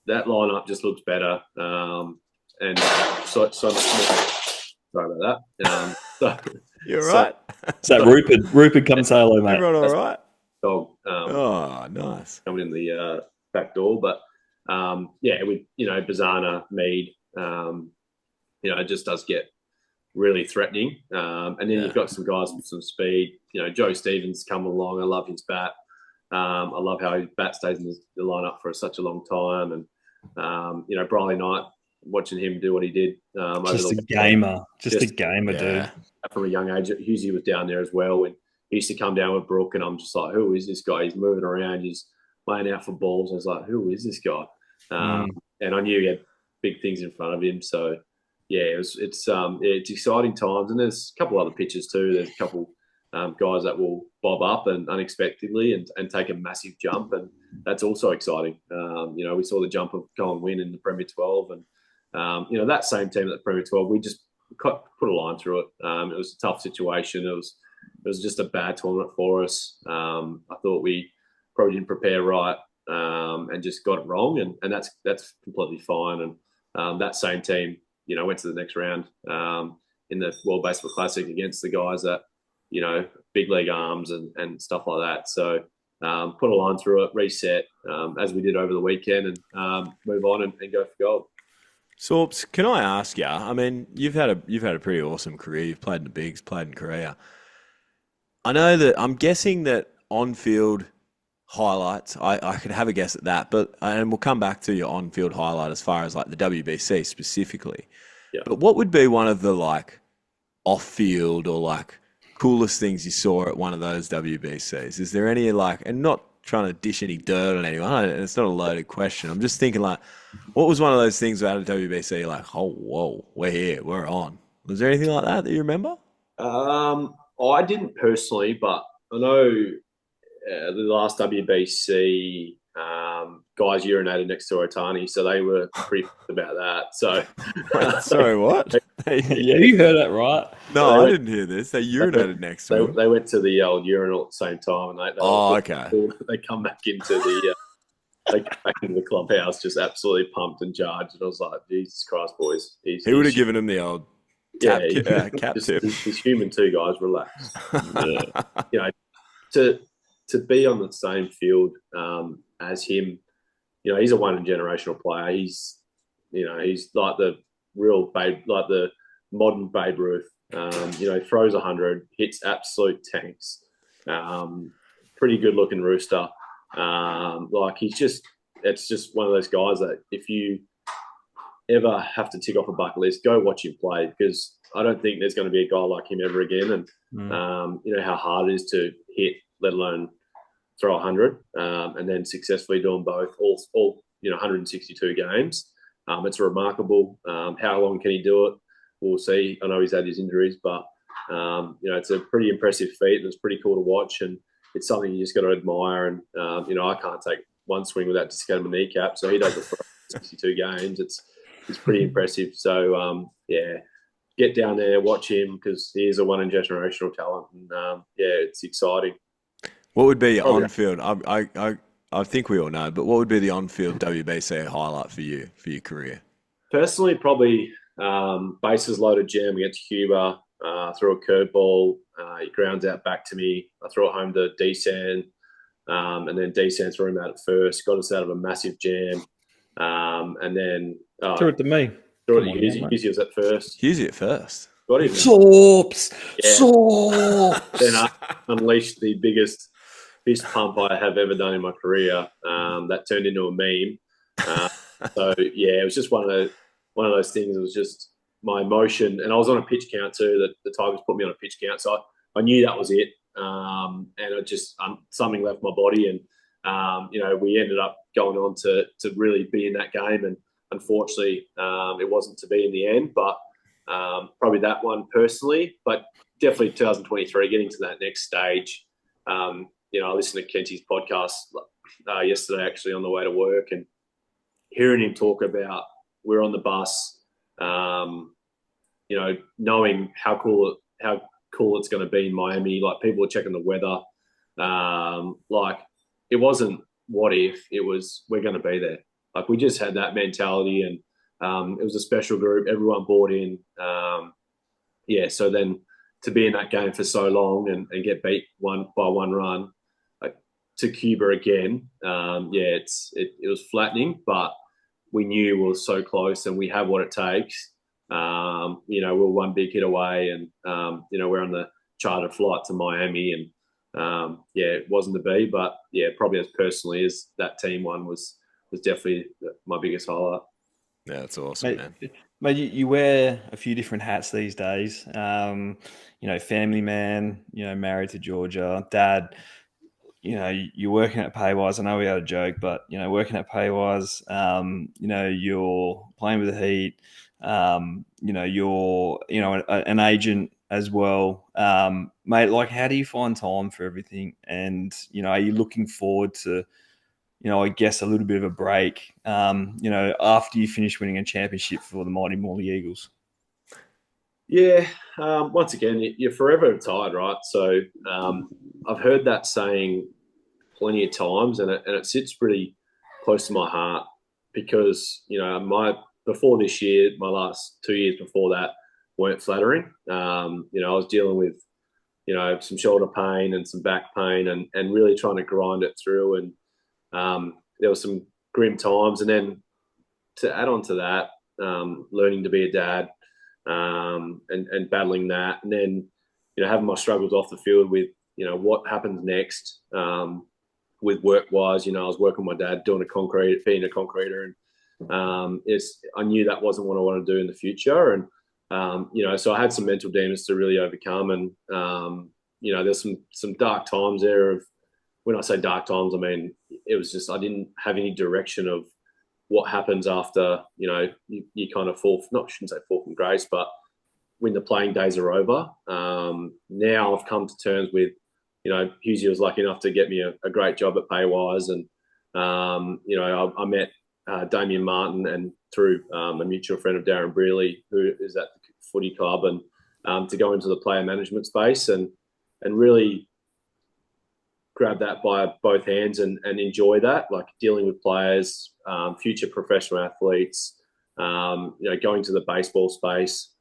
that lineup just looks better. And so much more. Sorry about that. You're right. So Rupert, come say hello, mate. Everyone all right? Dog. Nice. Coming in the back door, but with Bazana, Mead, it just does get really threatening. And then you've got some guys with some speed. Joe Stevens come along. I love his bat. I love how his bat stays in the lineup for such a long time. And Briley Knight, watching him do what he did. Just a gamer, dude. From a young age, Hughesy was down there as well. And he used to come down with Brooke, and I'm just like, who is this guy? He's moving around. He's laying out for balls. I was like, who is this guy? And I knew he had big things in front of him. So, yeah, it's exciting times. And there's a couple other pitchers too. There's a couple guys that will bob up and unexpectedly and take a massive jump, and that's also exciting. We saw the jump of Colin Wynn in the Premier 12, and that same team at the Premier 12, we just put a line through it. It was a tough situation. It was just a bad tournament for us. I thought we probably didn't prepare right and just got it wrong, and that's completely fine. And that same team, went to the next round in the World Baseball Classic against the guys that, big league arms and stuff like that. So put a line through it, reset as we did over the weekend, and move on and go for gold. Saups, can I ask you? I mean, you've had a pretty awesome career. You've played in the bigs, played in Korea. I know that I'm guessing that on-field highlights, I could have a guess at that, and we'll come back to your on-field highlight as far as like the WBC specifically. Yeah. But what would be one of the like off-field or like coolest things you saw at one of those WBCs? Is there any and not trying to dish any dirt on anyone, and it's not a loaded question. I'm just thinking like, what was one of those things out of WBC like, oh, whoa, we're here, we're on? Was there anything like that you remember? I didn't personally, but I know the last WBC guys urinated next to Otani, so they were pretty about that. So, sorry, what? Yeah, you heard that right. No, I didn't hear this. They urinated next to him. They went to the old urinal at the same time, and okay. They come back into the clubhouse just absolutely pumped and charged, and I was like, Jesus Christ, boys! He would have given him the old cap tip. He's human too, guys. Relax. To be on the same field as him, he's a one-generational player. He's like the real Babe, like the modern Babe Ruth. He throws 100, hits absolute tanks. Pretty good looking rooster. It's just one of those guys that if you ever have to tick off a bucket list, go watch him play, because I don't think there's going to be a guy like him ever again. And how hard it is to hit, let alone throw 100, and then successfully doing both, all 162 games. It's remarkable. How long can he do it? We'll see. I know he's had his injuries, but it's a pretty impressive feat, and it's pretty cool to watch, and it's something you just got to admire. And I can't take one swing without dislocating my kneecap, so he does it for 62 games. It's pretty impressive. So get down there, watch him, because he is a one in generational talent, and it's exciting. What would be your on-field? I think we all know, but what would be the on-field WBC highlight for you for your career? Personally, probably bases loaded jam against Cuba. Threw a curveball. He grounds out back to me. I threw it home to D-San, and then D-San threw him out at first. Got us out of a massive jam, and then threw it to me. Threw it to Hughesy. Hughesy was at first. Hughesy at first. Got him. Saups. Yeah. Saups. Then I unleashed the biggest fist pump I have ever done in my career. That turned into a meme. It was just one of those things. It was just my emotion, and I was on a pitch count too. That the Tigers put me on a pitch count, so I knew that was it. And it just something left my body, and we ended up going on to really be in that game, and unfortunately, it wasn't to be in the end. But probably that one personally, but definitely 2023, getting to that next stage. I listened to Kenty's podcast yesterday, actually, on the way to work, and hearing him talk about we're on the bus, knowing how cool it's going to be in Miami. Like, people are checking the weather. It wasn't what if, it was we're going to be there. Like, we just had that mentality, and it was a special group. Everyone bought in. So then to be in that game for so long and get beat by one run to Cuba again, it was flattening, but we knew we were so close, and we have what it takes. We're one big hit away, and we're on the chartered flight to Miami, and it wasn't to be, but probably as personally as that team won was definitely my biggest highlight. Yeah, that's awesome, man. Mate, you wear a few different hats these days. Family man, married to Georgia, dad. You're working at Paywise. I know we had a joke, but working at Paywise. You're playing with the Heat. You're an agent as well, mate. Like, how do you find time for everything? And are you looking forward to, I guess, a little bit of a break, after you finish winning a championship for the mighty Morley Eagles? Yeah. Once again, you're forever tired, right? So I've heard that saying plenty of times, and it sits pretty close to my heart, because, before this year, my last 2 years before that weren't flattering. I was dealing with, some shoulder pain and some back pain, and really trying to grind it through. And there were some grim times. And then to add on to that, learning to be a dad, and battling that. And then, having my struggles off the field with, what happens next, with work-wise. I was working with my dad, being a concreter, and I knew that wasn't what I wanted to do in the future. And, so I had some mental demons to really overcome. And, there's some dark times there. When I say dark times, I mean, it was just, I didn't have any direction of what happens after, you kind of I shouldn't say fall from grace, but when the playing days are over. Now I've come to terms with, Hughesy was lucky enough to get me a great job at Paywise. And, I met Damien Martin, and through a mutual friend of Darren Brearley, who is at the footy club, and to go into the player management space and really grab that by both hands and enjoy that, like dealing with players, future professional athletes, going to the baseball space,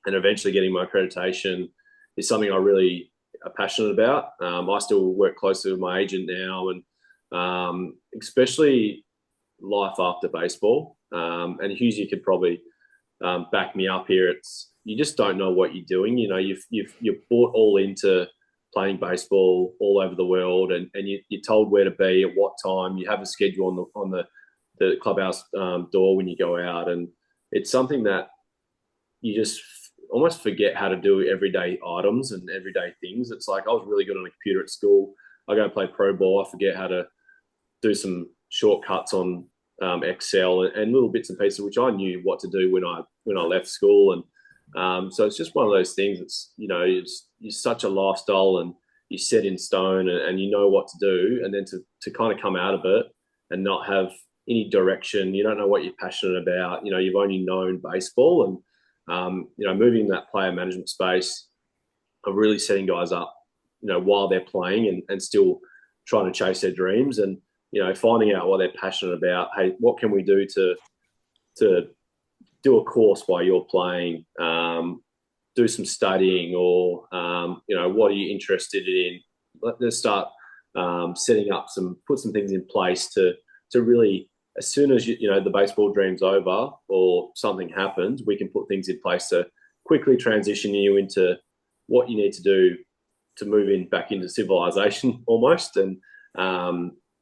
and eventually getting my accreditation is something I really are passionate about. I still work closely with my agent now, and especially life after baseball. And Hughesy could probably back me up here. You just don't know what you're doing. You know, you're bought all into playing baseball all over the world, and you're told where to be at what time. You have a schedule on the clubhouse door when you go out, and it's something that you just almost forget how to do everyday items and everyday things. It's like I was really good on a computer at school. I go and play pro ball. I forget how to do some shortcuts on Excel and little bits and pieces, which I knew what to do when I left school. And so it's just one of those things. It's, you know, you're such a lifestyle and you're set in stone and you know what to do. And then to kind of come out of it and not have any direction, you don't know what you're passionate about. You know, you've only known baseball and, you know, moving in that player management space of really setting guys up, you know, while they're playing and still trying to chase their dreams and, you know, finding out what they're passionate about. Hey, what can we do to do a course while you're playing, do some studying or, you know, what are you interested in? Let's start setting up put some things in place to really, as soon as, you know, the baseball dream's over or something happens, we can put things in place to quickly transition you into what you need to do to move back into civilization almost. And,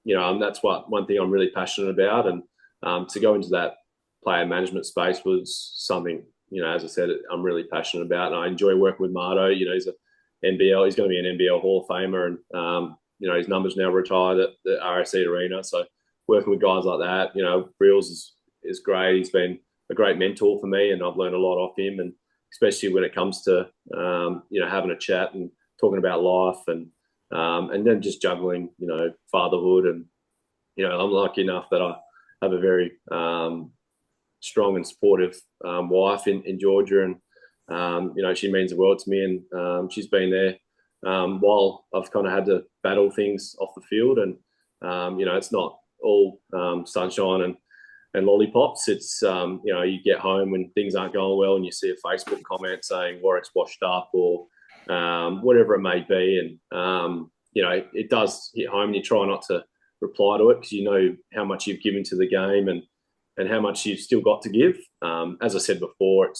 you know, and that's one thing I'm really passionate about. And to go into that player management space was something, you know, as I said, I'm really passionate about. And I enjoy working with Marto. You know, he's going to be an NBL Hall of Famer. And, you know, his number's now retired at the RSC Arena. So working with guys like that, you know, Reels is great. He's been a great mentor for me and I've learned a lot off him. And especially when it comes to, you know, having a chat and talking about life and then just juggling, you know, fatherhood. And, you know, I'm lucky enough that I have a very strong and supportive wife in Georgia. And, you know, she means the world to me. And she's been there while I've kind of had to battle things off the field. And, you know, it's not all sunshine and lollipops. It's, you know, you get home when things aren't going well and you see a Facebook comment saying Warwick's washed up or whatever it may be. And, you know, it does hit home and you try not to reply to it because you know how much you've given to the game and how much you've still got to give. As I said before,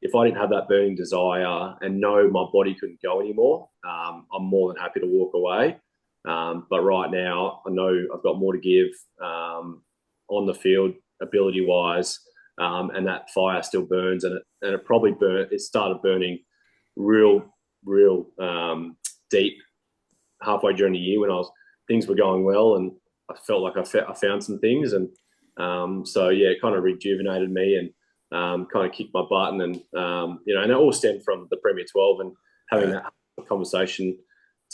if I didn't have that burning desire and know my body couldn't go anymore, I'm more than happy to walk away. But right now, I know I've got more to give on the field, ability-wise, and that fire still burns. And it probably it started burning real deep halfway during the year when things were going well, and I felt like I found some things, and so yeah, it kind of rejuvenated me and kind of kicked my butt, and you know, and it all stemmed from the Premier 12 and having that conversation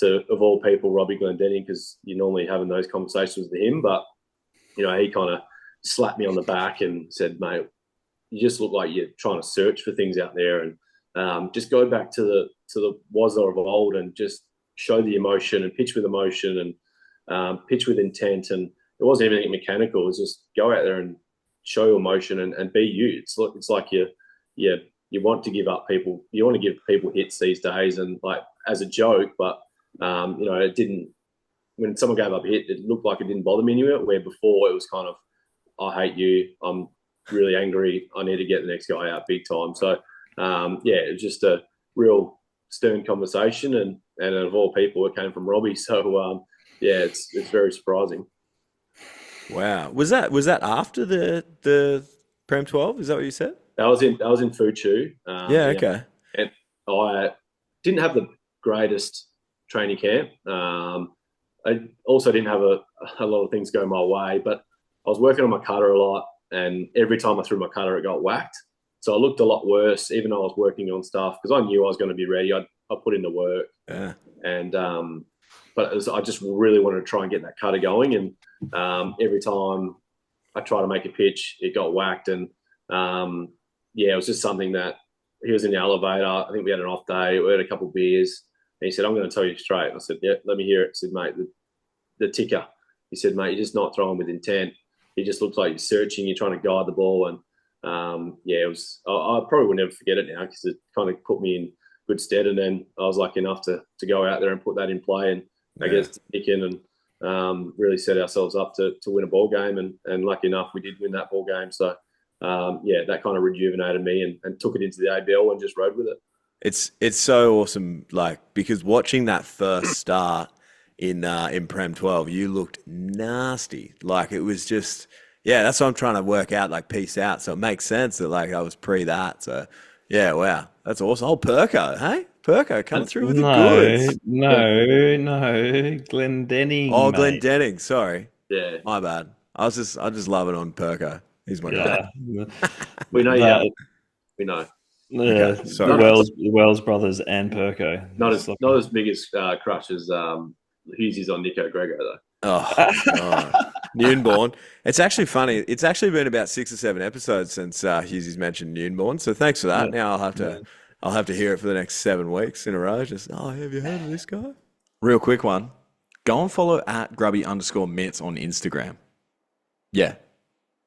of all people, Robbie Glendenning, because you're normally having those conversations with him, but you know, he kind of slapped me on the back and said, "Mate, you just look like you're trying to search for things out there, and just go back to the Wazza of old and just show the emotion and pitch with emotion and pitch with intent." And it wasn't even anything mechanical. It was just go out there and show your emotion and be you. It's like you want to give up people. You want to give people hits these days, and like as a joke, but you know, it didn't. When someone gave up a hit, it looked like it didn't bother me anywhere. Where before it was kind of, I hate you. I'm really angry. I need to get the next guy out big time. So yeah, it was just a real stern conversation, and of all people, it came from Robbie. So yeah, it's very surprising. Wow, was that after the Prem 12? Is that what you said? I was in Fuchu. Yeah, okay. And I didn't have the greatest training camp. I also didn't have a lot of things go my way, but I was working on my cutter a lot, and every time I threw my cutter, it got whacked. So I looked a lot worse, even though I was working on stuff, because I knew I was going to be ready. I put in the work. Yeah. And but I just really wanted to try and get that cutter going. And every time I tried to make a pitch, it got whacked. And yeah, it was just something that he was in the elevator. I think we had an off day. We had a couple of beers. And he said, "I'm going to tell you straight." And I said, "Yeah, let me hear it." He said, "Mate, the ticker." He said, "Mate, you're just not throwing with intent. It just looks like you're searching. You're trying to guide the ball." And yeah, it was. I probably will never forget it now because it kind of put me in good stead. And then I was lucky enough to go out there and put that in play and I guess kick in and really set ourselves up to win a ball game. And lucky enough, we did win that ball game. So that kind of rejuvenated me and took it into the ABL and just rode with it. It's so awesome, like, because watching that first start in Prem 12, you looked nasty. Like, it was just, yeah, that's what I'm trying to work out, like, piece out. So it makes sense that, like, I was pre that. So yeah, wow, that's awesome. Oh, Perko, hey, Perko coming through with the goods. No, Glendenning, Oh, mate. Glendenning, sorry, Yeah, my bad. I just love it on Perko. He's my guy. Yeah, we know you. that, We know. Okay, the sorry. Wells brothers and Perko. Not as big as crush as Hughesy's on Nico Grego though. Oh God, Noonborn. It's actually funny. It's actually been about 6 or 7 episodes since Hughesy's mentioned Noonborn. So thanks for that. Yeah, Now I'll have to hear it for the next 7 weeks in a row. Just have you heard of this guy? Real quick one. Go and follow at grubby_mitts on Instagram. Yeah,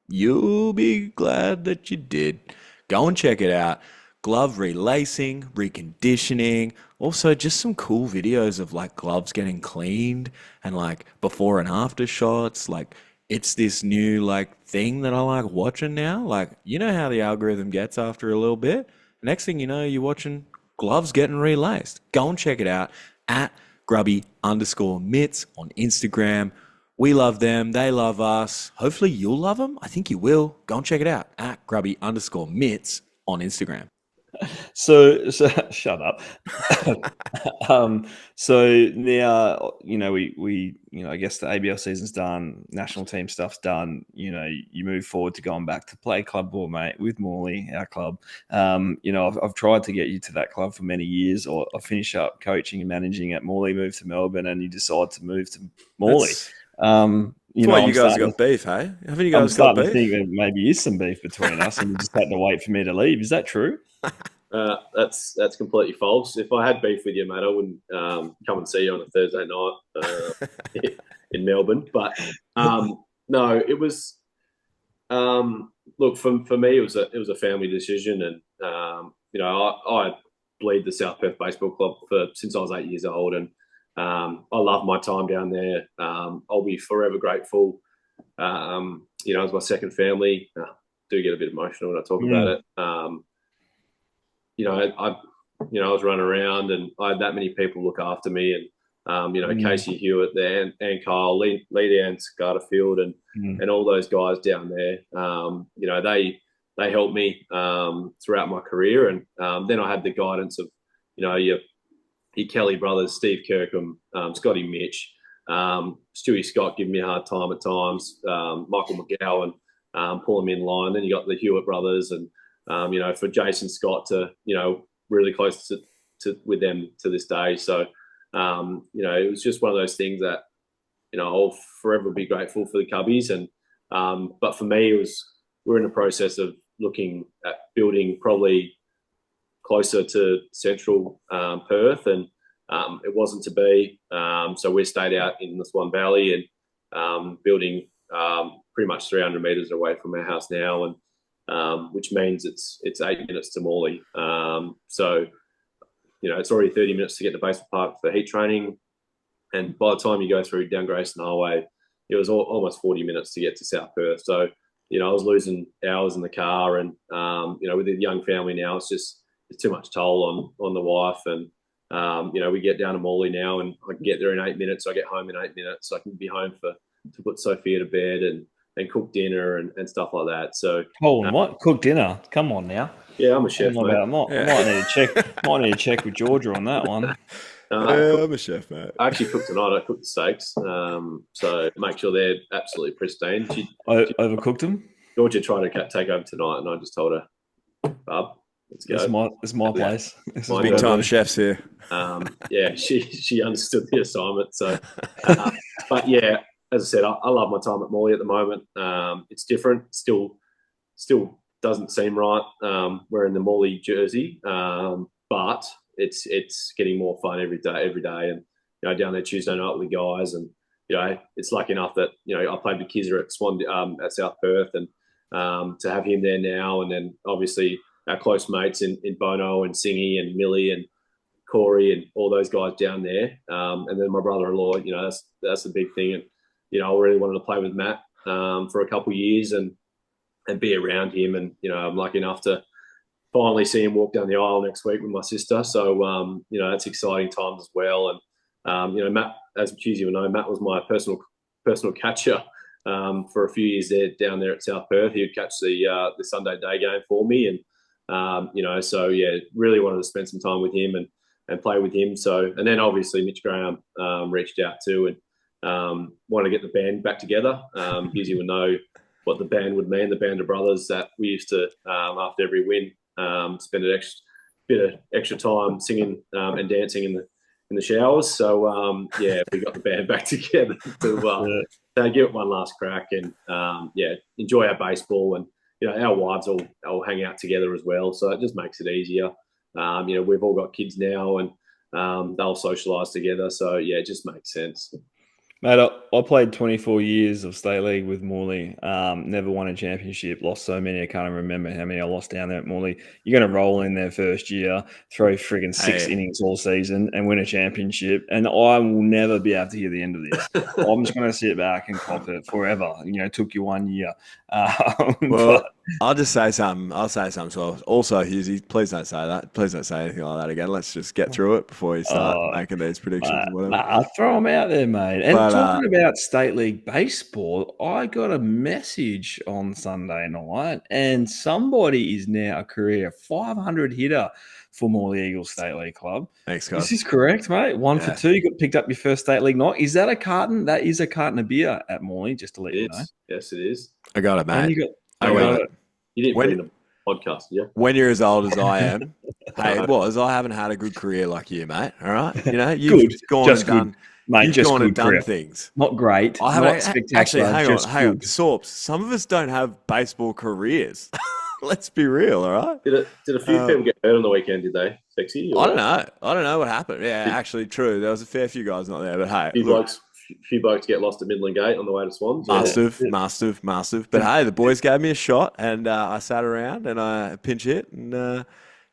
you'll be glad that you did. Go and check it out. Glove relacing, reconditioning, also just some cool videos of like gloves getting cleaned and like before and after shots. Like it's this new like thing that I like watching now. Like you know how the algorithm gets after a little bit. Next thing you know, you're watching gloves getting relaced. Go and check it out at grubby_mitts on Instagram. We love them. They love us. Hopefully you'll love them. I think you will. Go and check it out at grubby_mitts on Instagram. So shut up. So now we I guess the ABL season's done, national team stuff's done. You move forward to going back to play club ball, mate, with Morley, our club. I've tried to get you to that club for many years, or I finish up coaching and managing at Morley, move to Melbourne, and you decide to move to Morley. That's why you guys got beef, hey? Haven't you guys got beef? I'm starting to think there maybe is some beef between us, and you just had to wait for me to leave. Is that true? That's completely false. If I had beef with you, mate, I wouldn't come and see you on a Thursday night in Melbourne. But no, it was. Look, for me, it was a family decision, and I bleed the South Perth Baseball Club since I was 8 years old, and I love my time down there. I'll be forever grateful. As my second family. I do get a bit emotional when I talk about it. I was running around and I had that many people look after me, and Casey Hewitt there and Kyle Lee down Scarterfield and all those guys down there. They helped me throughout my career, and then I had the guidance of your Kelly brothers, Steve Kirkham, Scotty Mitch, Stewie Scott giving me a hard time at times, Michael McGowan pulling me in line. Then you got the Hewitt brothers, and for Jason Scott to really close to with them to this day. So it was just one of those things that I'll forever be grateful for the Cubbies. And but for me, we're in the process of looking at building probably closer to central Perth, and it wasn't to be. So we stayed out in the Swan Valley and building pretty much 300 metres away from our house now, and which means it's 8 minutes to Morley. So it's already 30 minutes to get to Baseball Park for heat training, and by the time you go through down Grayson Highway, it was almost 40 minutes to get to South Perth. So I was losing hours in the car, and with a young family now, it's too much toll on the wife. And we get down to Morley now, and I can get there in 8 minutes. I get home in 8 minutes. I can be home to put Sophia to bed and cook dinner and stuff like that. So what? Cook dinner? Come on now. Yeah, I'm a chef, mate. I might need to check. Might need to check with Georgia on that one. I'm a chef, mate. I actually cooked tonight. I cooked the steaks, so make sure they're absolutely pristine. She overcooked them. Georgia tried to take over tonight, and I just told her, "Bub, let's go." It's my place. Big time chefs here. She understood the assignment. So, but yeah, as I said, I love my time at Morley at the moment. It's different. Still doesn't seem right. We're in the Morley jersey, but it's getting more fun every day. And down there Tuesday night with the guys, and it's lucky enough that I played with Kizzer at Swan at South Perth, and to have him there now, and then obviously our close mates in Bono and Singy and Millie and Corey and all those guys down there, and then my brother-in-law. That's the big thing. And I really wanted to play with Matt for a couple of years, and be around him. And, I'm lucky enough to finally see him walk down the aisle next week with my sister. So, that's exciting times as well. And, Matt, as Hughesy will know, Matt was my personal catcher for a few years there down there at South Perth. He would catch the Sunday day game for me. And, so, yeah, really wanted to spend some time with him and play with him. So, and then obviously Mitch Graham reached out too and wanted to get the band back together. Hughesy would know what the band would mean, the band of brothers that we used to, after every win, spend a bit of extra time singing and dancing in the showers. So, we got the band back together to give it one last crack and, enjoy our baseball. And, our wives all hang out together as well. So it just makes it easier. We've all got kids now and they'll socialise together. So, yeah, it just makes sense. Mate, I played 24 years of state league with Morley. Never won a championship. Lost so many. I can't even remember how many I lost down there at Morley. You're going to roll in there first year, throw friggin' 6 innings all season, and win a championship. And I will never be able to hear the end of this. I'm just going to sit back and cop it forever. It took you 1 year. Well, I'll just say something. I'll say something as well. Also, Hughesy, please don't say that. Please don't say anything like that again. Let's just get through it before you start making these predictions. I'll throw them out there, mate. And talking about State League Baseball, I got a message on Sunday night, and somebody is now a career 500 hitter for Morley Eagles State League Club. Thanks, guys. This is correct, mate. 1 for 2. You got picked up your first State League night. Is that a carton? That is a carton of beer at Morley, just to let you know. Yes, it is. I got it, mate. I got it. You didn't put it in the podcast, yeah? When you're as old as I am, I haven't had a good career like you, mate. All right? You've gone and done, mate, you've gone and done things. Not great. I haven't spectacular. Actually, hang on. Saups, some of us don't have baseball careers. Let's be real, all right? Did a few people get hurt on the weekend, did they? Sexy? I don't know. I don't know what happened. Yeah, actually, true. There was a fair few guys not there, but hey. Few blokes get lost at Midland Gate on the way to Swans. Massive. But hey, the boys gave me a shot and I sat around and I pinch hit and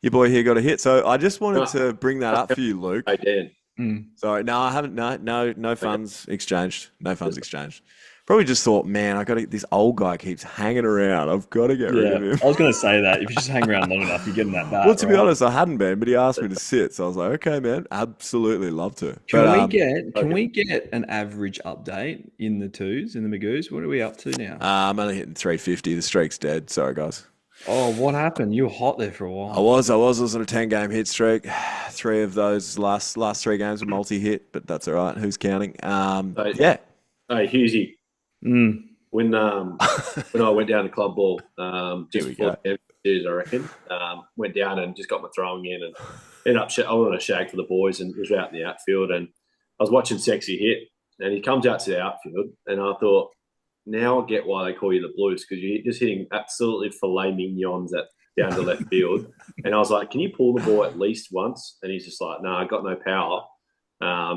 your boy here got a hit. So I just wanted to bring that up for you, Luke. Hey, Dan. Sorry, no, I haven't. No funds exchanged. No funds exchanged. Probably just thought, man, this old guy keeps hanging around. I've got to get rid of him. I was going to say that. If you just hang around long enough, you get in that bat. Well, to be honest, I hadn't been, but he asked me to sit. So I was like, okay, man, absolutely love to. Can we get an average update in the twos, in the Magoos? What are we up to now? I'm only hitting 350. The streak's dead. Sorry, guys. Oh, what happened? You were hot there for a while. I was on a 10-game hit streak. 3 of those last 3 games were multi-hit, but that's all right. Who's counting? Yeah. Hey, Hughesy. When I went down to club ball, just before the series, I reckon, went down and just got my throwing in and ended up I went on a shag for the boys and was out in the outfield and I was watching Sexy hit and he comes out to the outfield and I thought, now I get why they call you the Blues because you're just hitting absolutely filet mignons down to left field. And I was like, can you pull the ball at least once? And he's just like, no, I got no power.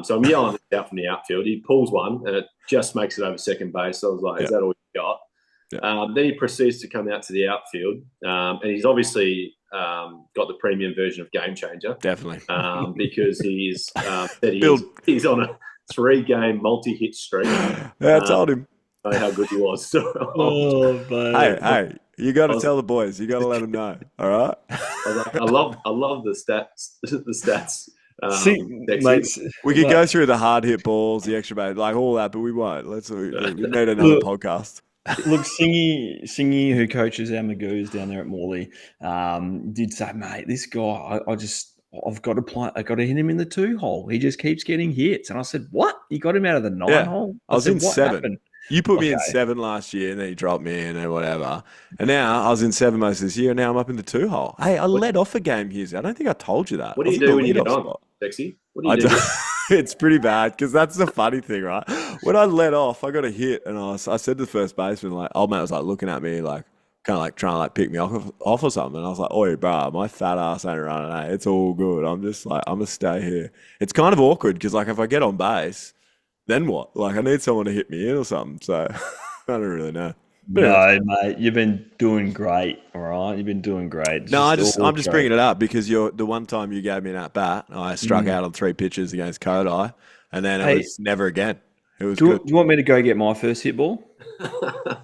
So I'm yelling out from the outfield. He pulls one and it just makes it over second base. So I was like, is that all you got? Yeah. Then he proceeds to come out to the outfield. And he's obviously got the premium version of Game Changer. Definitely. Because he's he's on a 3-game multi-hit streak. Yeah, I told him. How good he was. Hey, you got to tell the boys. You got to let them know. All right? I love the stats. The stats. Mate, we could go through the hard hit balls, the extra base, like all that, but we won't. We need another podcast. Look, Singy, who coaches our Magoos down there at Morley, did say, mate, this guy, I've got to hit him in the 2-hole. He just keeps getting hits. And I said, what? You got him out of the 9-hole? I was in 7. Happened? You put me in 7 last year, and then you dropped me in and whatever. And now I was in 7 most of this year, and now I'm up in the 2-hole. Hey, I led off a game here. I don't think I told you that. What do you do when you get on, Sexy? What do you do? It's pretty bad because that's the funny thing, right? When I led off, I got a hit, and I said to the first baseman, like, old mate was like looking at me, like, kind of like trying to like pick me off or something. And I was like, oi, bro, my fat ass ain't running. Hey, it's all good. I'm just like, I'm going to stay here. It's kind of awkward because, like, if I get on base, then what? Like, I need someone to hit me in or something. So I don't really know. But no, mate, you've been doing great. All right, you've been doing great. I'm just bringing it up because the one time you gave me an at bat, I struck out on 3 pitches against Kodai, and then it was never again. It was good. Do you want me to go get my first hit ball?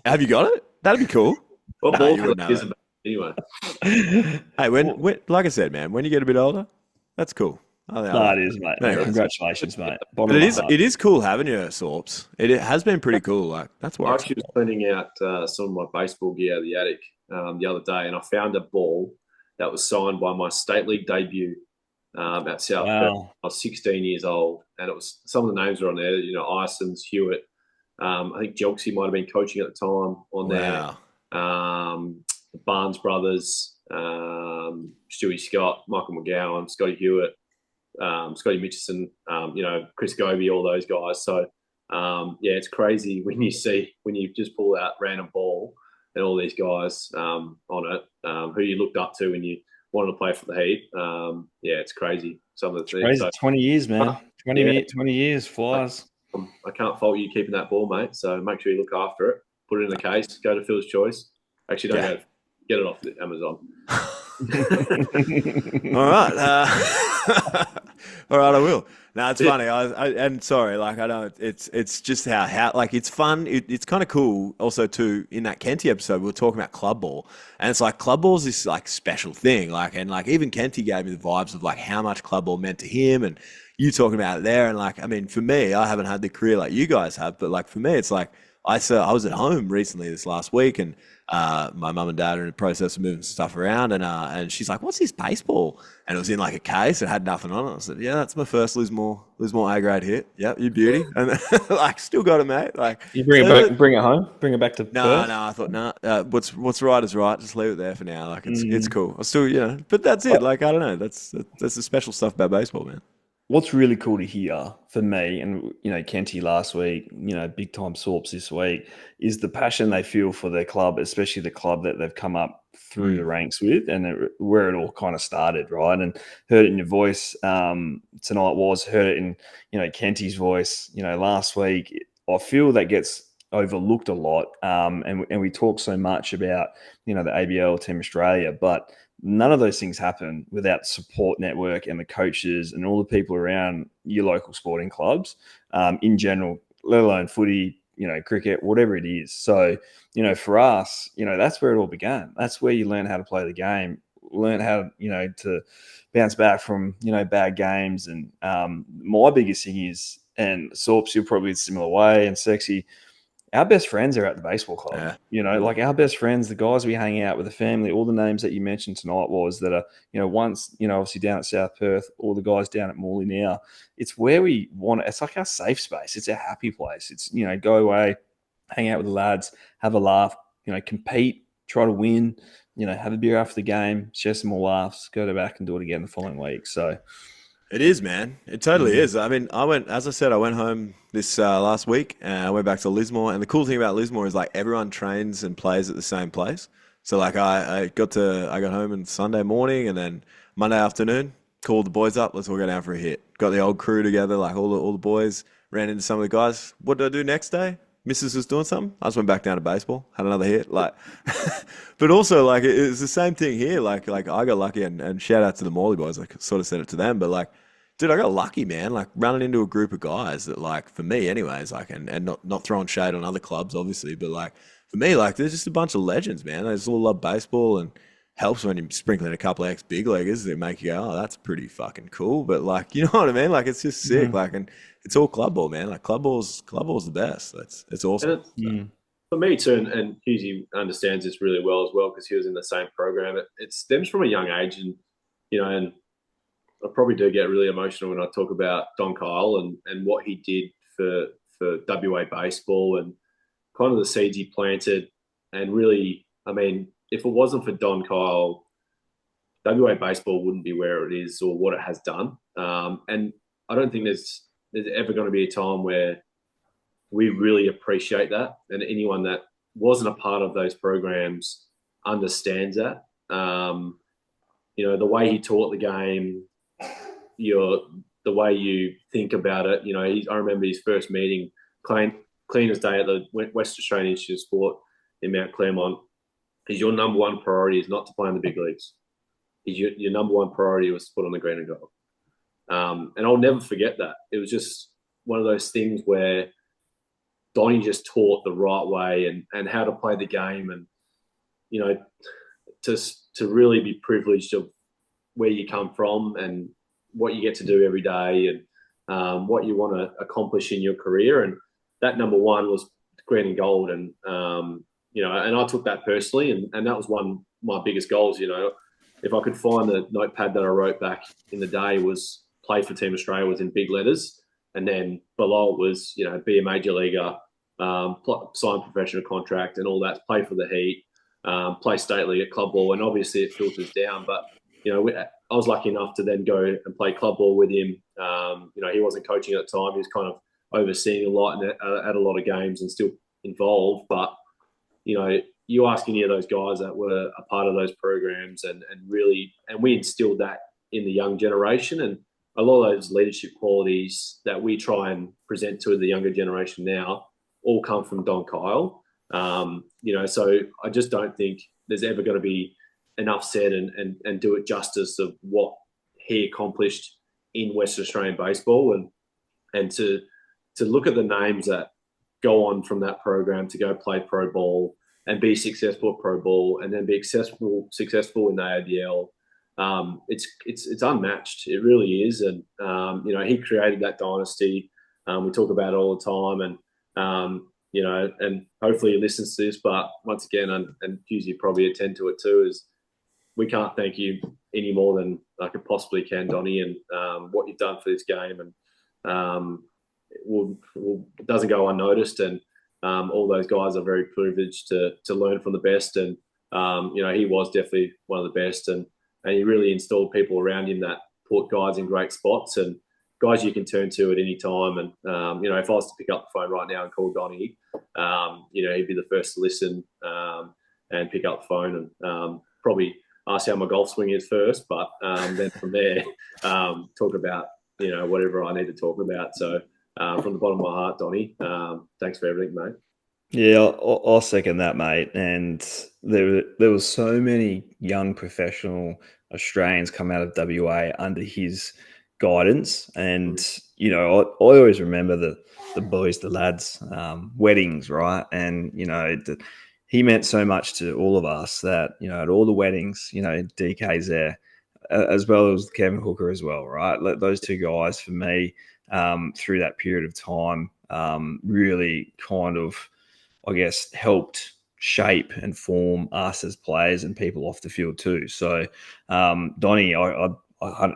Have you got it? That'd be cool. What No, ball you wouldn't flick is know about anyway? Hey, when, like I said, man, when you get a bit older, that's cool. I No, like it it. is, mate. Anyways. Congratulations, mate. But Bottom of my heart. it is cool having your Saups. It has been pretty cool. Like that's I why. actually was cleaning out some of my baseball gear out of the attic the other day, and I found a ball that was signed by my state league debut at South Perth. Wow. I was 16 years old, and it was some of the names were on there. You know, Isons, Hewitt. I think Hughesy might have been coaching at the time on Wow. there. The Barnes brothers, Stewie Scott, Michael McGowan, Scotty Hewitt, Scotty Mitchison, Chris Goby, all those guys. So, yeah, it's crazy when you just pull out random ball and all these guys on it, who you looked up to when you wanted to play for the Heat. Yeah, it's crazy. Some of the things. Crazy. So, 20 years, man. 20, yeah. 20 years flies. I can't fault you keeping that ball, mate. So make sure you look after it. Put it in the case. Go to Phil's Choice. Actually, don't go. Get it off Amazon. All right. All right, I will. No, it's funny. And sorry, like I know it's just how like it's fun. It's kind of cool. Also, too, in that Kenty episode, we were talking about club ball, and it's like club ball is this like special thing. Like and like even Kenty gave me the vibes of like how much club ball meant to him, and you talking about it there. And like I mean, for me, I haven't had the career like you guys have, but like for me, it's like I was at home recently this last week, and my mum and dad are in the process of moving stuff around, and she's like, "What's this baseball?" And it was in like a case. It had nothing on it. I said, "Yeah, that's my first Lismore A grade hit. Yep, you beauty." And like, still got it, mate. Like, You bring it back, bring it home, bring it back to no, Perth? no. I thought, no. What's right is right. Just leave it there for now. Like, it's cool. I still, but that's it. Like, I don't know. That's the special stuff about baseball, man. What's really cool to hear for me, and Kenty last week, big time Saups this week, is the passion they feel for their club, especially the club that they've come up through the ranks with, and where it all kind of started, right? And heard it in your voice tonight. Heard it in Kenty's voice, last week. I feel that gets overlooked a lot, and we talk so much about the ABL Team Australia, but none of those things happen without the support network and the coaches and all the people around your local sporting clubs in general, let alone footy, cricket, whatever it is. So, for us, that's where it all began. That's where you learn how to play the game, learn how, to bounce back from, bad games. And my biggest thing is, and Saups, you're probably a similar way, and Sexy, our best friends are at the baseball club. Yeah. Like our best friends, the guys we hang out with, the family, all the names that you mentioned tonight that are, once, obviously down at South Perth, all the guys down at Morley now. It's where we want it. It's like our safe space. It's a happy place. It's, go away, hang out with the lads, have a laugh, compete, try to win, have a beer after the game, share some more laughs, go back and do it again the following week. So It is, man. It totally is. I mean, I went home this last week, and I went back to Lismore. And the cool thing about Lismore is like everyone trains and plays at the same place. So like I got home on Sunday morning, and then Monday afternoon called the boys up. Let's all go down for a hit. Got the old crew together, like all the boys. Ran into some of the guys. What did I do next day? Missus was doing something. I just went back down to baseball, had another hit. Like, but also like it's the same thing here. Like I got lucky, and shout out to the Morley boys. I sort of said it to them, but like. Dude, I got lucky, man. Like running into a group of guys that, like, for me, anyways, like, and not throwing shade on other clubs, obviously, but like for me, like, there's just a bunch of legends, man. They just all love baseball, and helps when you sprinkle in a couple of ex-big leaguers that make you go, oh, that's pretty fucking cool. But like, you know what I mean? Like, it's just sick. Like, and it's all club ball, man. Like, club ball's the best. It's awesome. For me too, and Hughesy understands this really well as well because he was in the same program. It stems from a young age, and and I probably do get really emotional when I talk about Don Kyle and what he did for WA baseball and kind of the seeds he planted. And really, I mean, if it wasn't for Don Kyle, WA baseball wouldn't be where it is or what it has done. And I don't think there's ever going to be a time where we really appreciate that. And anyone that wasn't a part of those programs understands that. The way he taught the game, the way you think about it. I remember his first meeting, cleaners day at the West Australian Institute of Sport in Mount Claremont. Your number one priority is not to play in the big leagues. Your number one priority was to put on the green and gold. And I'll never forget that. It was just one of those things where Donnie just taught the right way and how to play the game. And, to really be privileged of where you come from and what you get to do every day and what you want to accomplish in your career. And that number one was green and gold. And, and I took that personally. And that was one of my biggest goals. If I could find the notepad that I wrote back in the day, was play for Team Australia, was in big letters. And then below it was, be a major leaguer, sign a professional contract and all that, play for the Heat, play state league at club ball. And obviously it filters down. But, I was lucky enough to then go and play club ball with him. He wasn't coaching at the time. He was kind of overseeing a lot and at a lot of games and still involved. But, you ask any of those guys that were a part of those programs and we instilled that in the young generation. And a lot of those leadership qualities that we try and present to the younger generation now all come from Don Kyle. So I just don't think there's ever going to be enough said and do it justice of what he accomplished in Western Australian baseball and to look at the names that go on from that program to go play pro ball and be successful at pro ball and then be successful in the ADL. It's unmatched. It really is. And, he created that dynasty. We talk about it all the time and hopefully he listens to this, but once again, and Hughesy probably attend to it too, is we can't thank you any more than I could possibly can, Donnie, and what you've done for this game. And it doesn't go unnoticed. And all those guys are very privileged to learn from the best. And, he was definitely one of the best. And he really installed people around him that put guys in great spots and guys you can turn to at any time. And, if I was to pick up the phone right now and call Donnie, he'd be the first to listen and pick up the phone and probably ask how my golf swing is first, but then from there, talk about, whatever I need to talk about. So from the bottom of my heart, Donnie, thanks for everything, mate. Yeah, I'll second that, mate. And there was so many young professional Australians come out of WA under his guidance. And, I always remember the boys, the lads, weddings, right? And, he meant so much to all of us that, at all the weddings, DK's there, as well as Kevin Hooker as well, right? Those two guys for me through that period of time really kind of, I guess, helped shape and form us as players and people off the field too. So, Donnie, I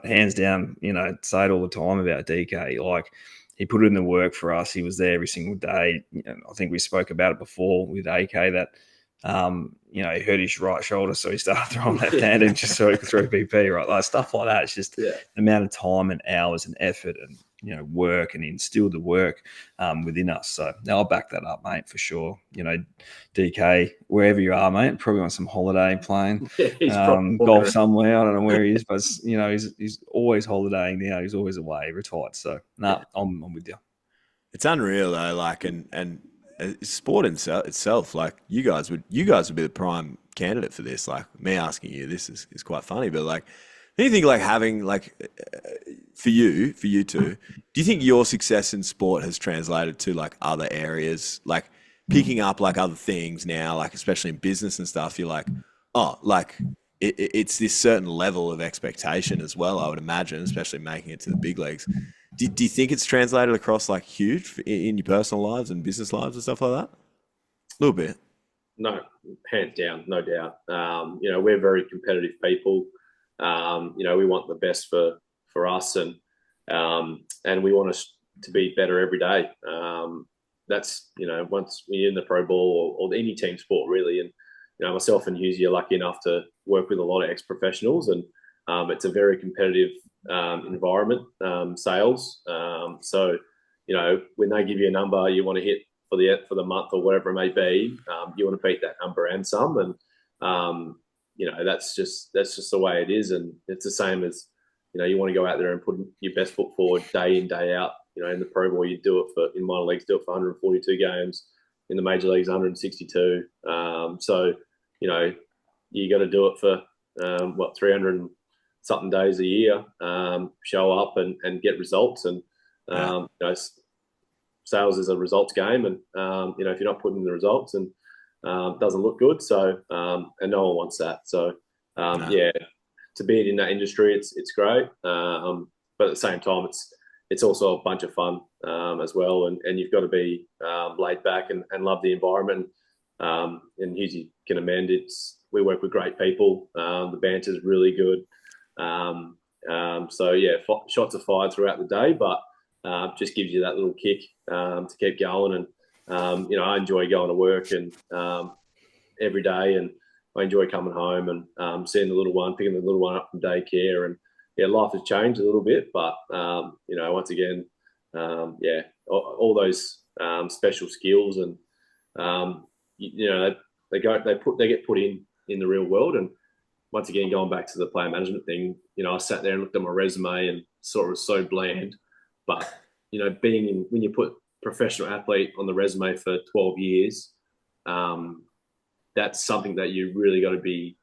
hands down, say it all the time about DK. Like, he put in the work for us. He was there every single day. I think we spoke about it before with AK that, he hurt his right shoulder, so he started throwing left-handed just so he could throw BP, right? Like stuff like that. It's just the amount of time and hours and effort and, work, and he instilled the work within us. So now I'll back that up, mate, for sure. DK, wherever you are, mate, probably on some holiday playing golf somewhere. I don't know where he is, but he's always holidaying now. He's always away, retired. So I'm with you. It's unreal though, like and sport itself, like you guys would be the prime candidate for this. Like me asking you this is quite funny, but like, do you think like having like for you two, do you think your success in sport has translated to like other areas, like picking up like other things now, like especially in business and stuff? You're like, oh, like it's this certain level of expectation as well, I would imagine, especially making it to the big leagues. Do you think it's translated across like huge in your personal lives and business lives and stuff like that? A little bit. No, hands down, no doubt. We're very competitive people. We want the best for us, and we want us to be better every day. That's once you're in the pro ball or any team sport really, and myself and Hughesy are lucky enough to work with a lot of ex-professionals, and it's a very competitive environment, sales. So when they give you a number you want to hit for the month or whatever it may be, you want to beat that number and some, and that's just the way it is. And it's the same as you want to go out there and put your best foot forward day in, day out. In the pro ball you do it in minor leagues, do it for 142 games, in the major leagues 162. So you got to do it for 300 and something days a year, show up and get results. And sales is a results game, and if you're not putting in the results, and doesn't look good. So and no one wants that. So yeah, to be in that industry, it's great. But at the same time, it's also a bunch of fun as well, and you've got to be laid back and love the environment. And Hughesy can amend it. We work with great people. The banter's really good. So yeah, shots are fired throughout the day, but just gives you that little kick to keep going. And I enjoy going to work and every day, and I enjoy coming home and seeing the little one, picking the little one up from daycare. And yeah, life has changed a little bit, but once again, all those special skills and they get put in the real world. And once again, going back to the player management thing, I sat there and looked at my resume and saw it was so bland. But when you put professional athlete on the resume for 12 years, that's something that you really got to be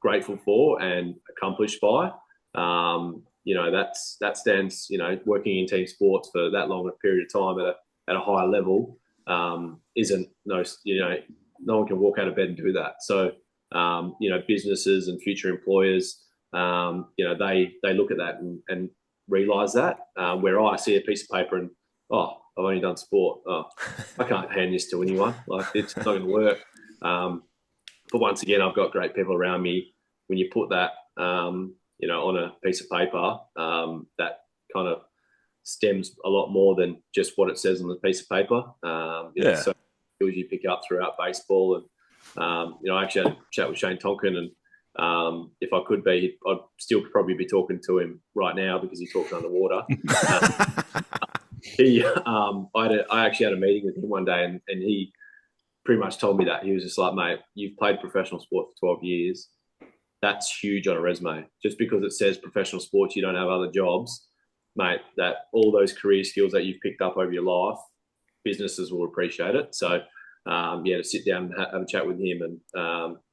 grateful for and accomplished by. That stands, working in team sports for that long a period of time at a higher level no one can walk out of bed and do that. So, businesses and future employers, they look at that and realize that, where I see a piece of paper and, I've only done sport. I can't hand this to anyone. Like, it's not going to work. But once again, I've got great people around me. When you put that, on a piece of paper, that kind of stems a lot more than just what it says on the piece of paper. So skills you pick up throughout baseball. And, I actually had a chat with Shane Tonkin, and if I could be, I'd still probably be talking to him right now because he talks underwater. I actually had a meeting with him one day, and he pretty much told me that. He was just like, mate, you've played professional sport for 12 years. That's huge on a resume. Just because it says professional sports, you don't have other jobs, mate, that all those career skills that you've picked up over your life, businesses will appreciate it. So, to sit down and have a chat with him and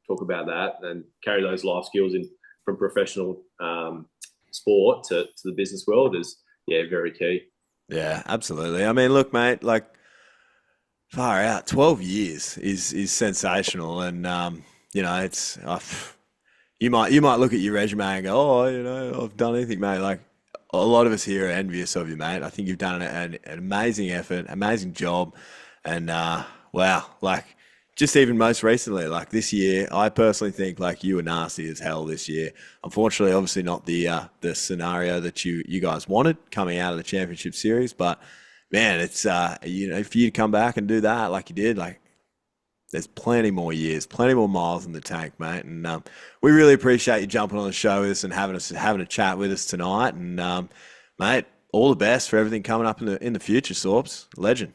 talk about that and carry those life skills in from professional sport to the business world is, very key. Yeah, absolutely. I mean, look, mate, like, far out, 12 years is sensational. And, it's... You might look at your resume and go, I've done anything, mate. Like, a lot of us here are envious of you, mate. I think you've done an amazing effort, amazing job. And, wow, like, just even most recently, like this year, I personally think, like, you were nasty as hell this year. Unfortunately, obviously not the scenario that you guys wanted coming out of the championship series. But, man, it's, for you to come back and do that like you did, like, there's plenty more years, plenty more miles in the tank, mate. And we really appreciate you jumping on the show with us and having a chat with us tonight. And mate, all the best for everything coming up in the future, Saups. Legend.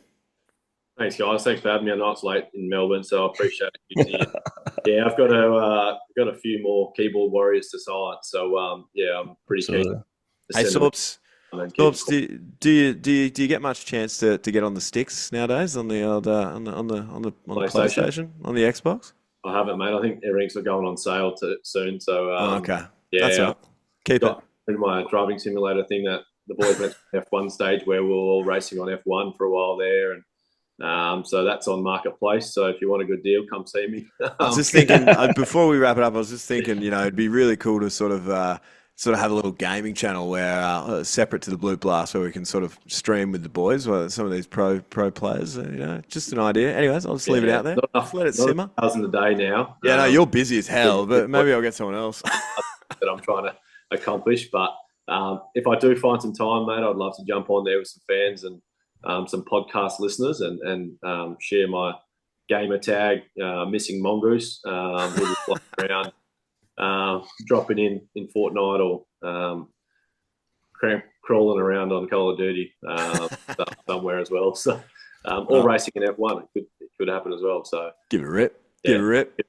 Thanks, guys. Thanks for having me. I know it's late in Melbourne, so I appreciate it. Yeah, I've got a few more keyboard warriors to sign, so I'm pretty keen. Hey, Saups. Saups, do you get much chance to get on the sticks nowadays on the on the PlayStation, on the Xbox? I haven't, mate. I think everything's going on sale soon. So okay, that's right. Keep it. In my driving simulator thing that the boys went to F1 stage where we were all racing on F1 for a while there, and so that's on Marketplace. So if you want a good deal, come see me. I was just thinking before we wrap it up. I was just thinking, it'd be really cool to sort of have a little gaming channel where separate to the bloop&ablast, where we can sort of stream with the boys, some of these pro players. Just an idea. Anyways, I'll just leave it out there. Let it simmer. Hours in the day now. Yeah, no, you're busy as hell, but maybe I'll get someone else that I'm trying to accomplish. But if I do find some time, mate, I'd love to jump on there with some fans and some podcast listeners and share my gamer tag, Missing Mongoose. We'll just fly around. Dropping in Fortnite or crawling around on Call of Duty somewhere as well. So, or racing in F1, it could happen as well. So, give it a rip. Give it a rip.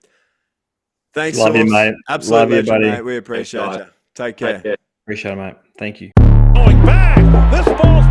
Thanks, love you, mate. Absolutely, love you, buddy. Mate. We appreciate you. Take care. Appreciate it, mate. Thank you. Going back. This ball's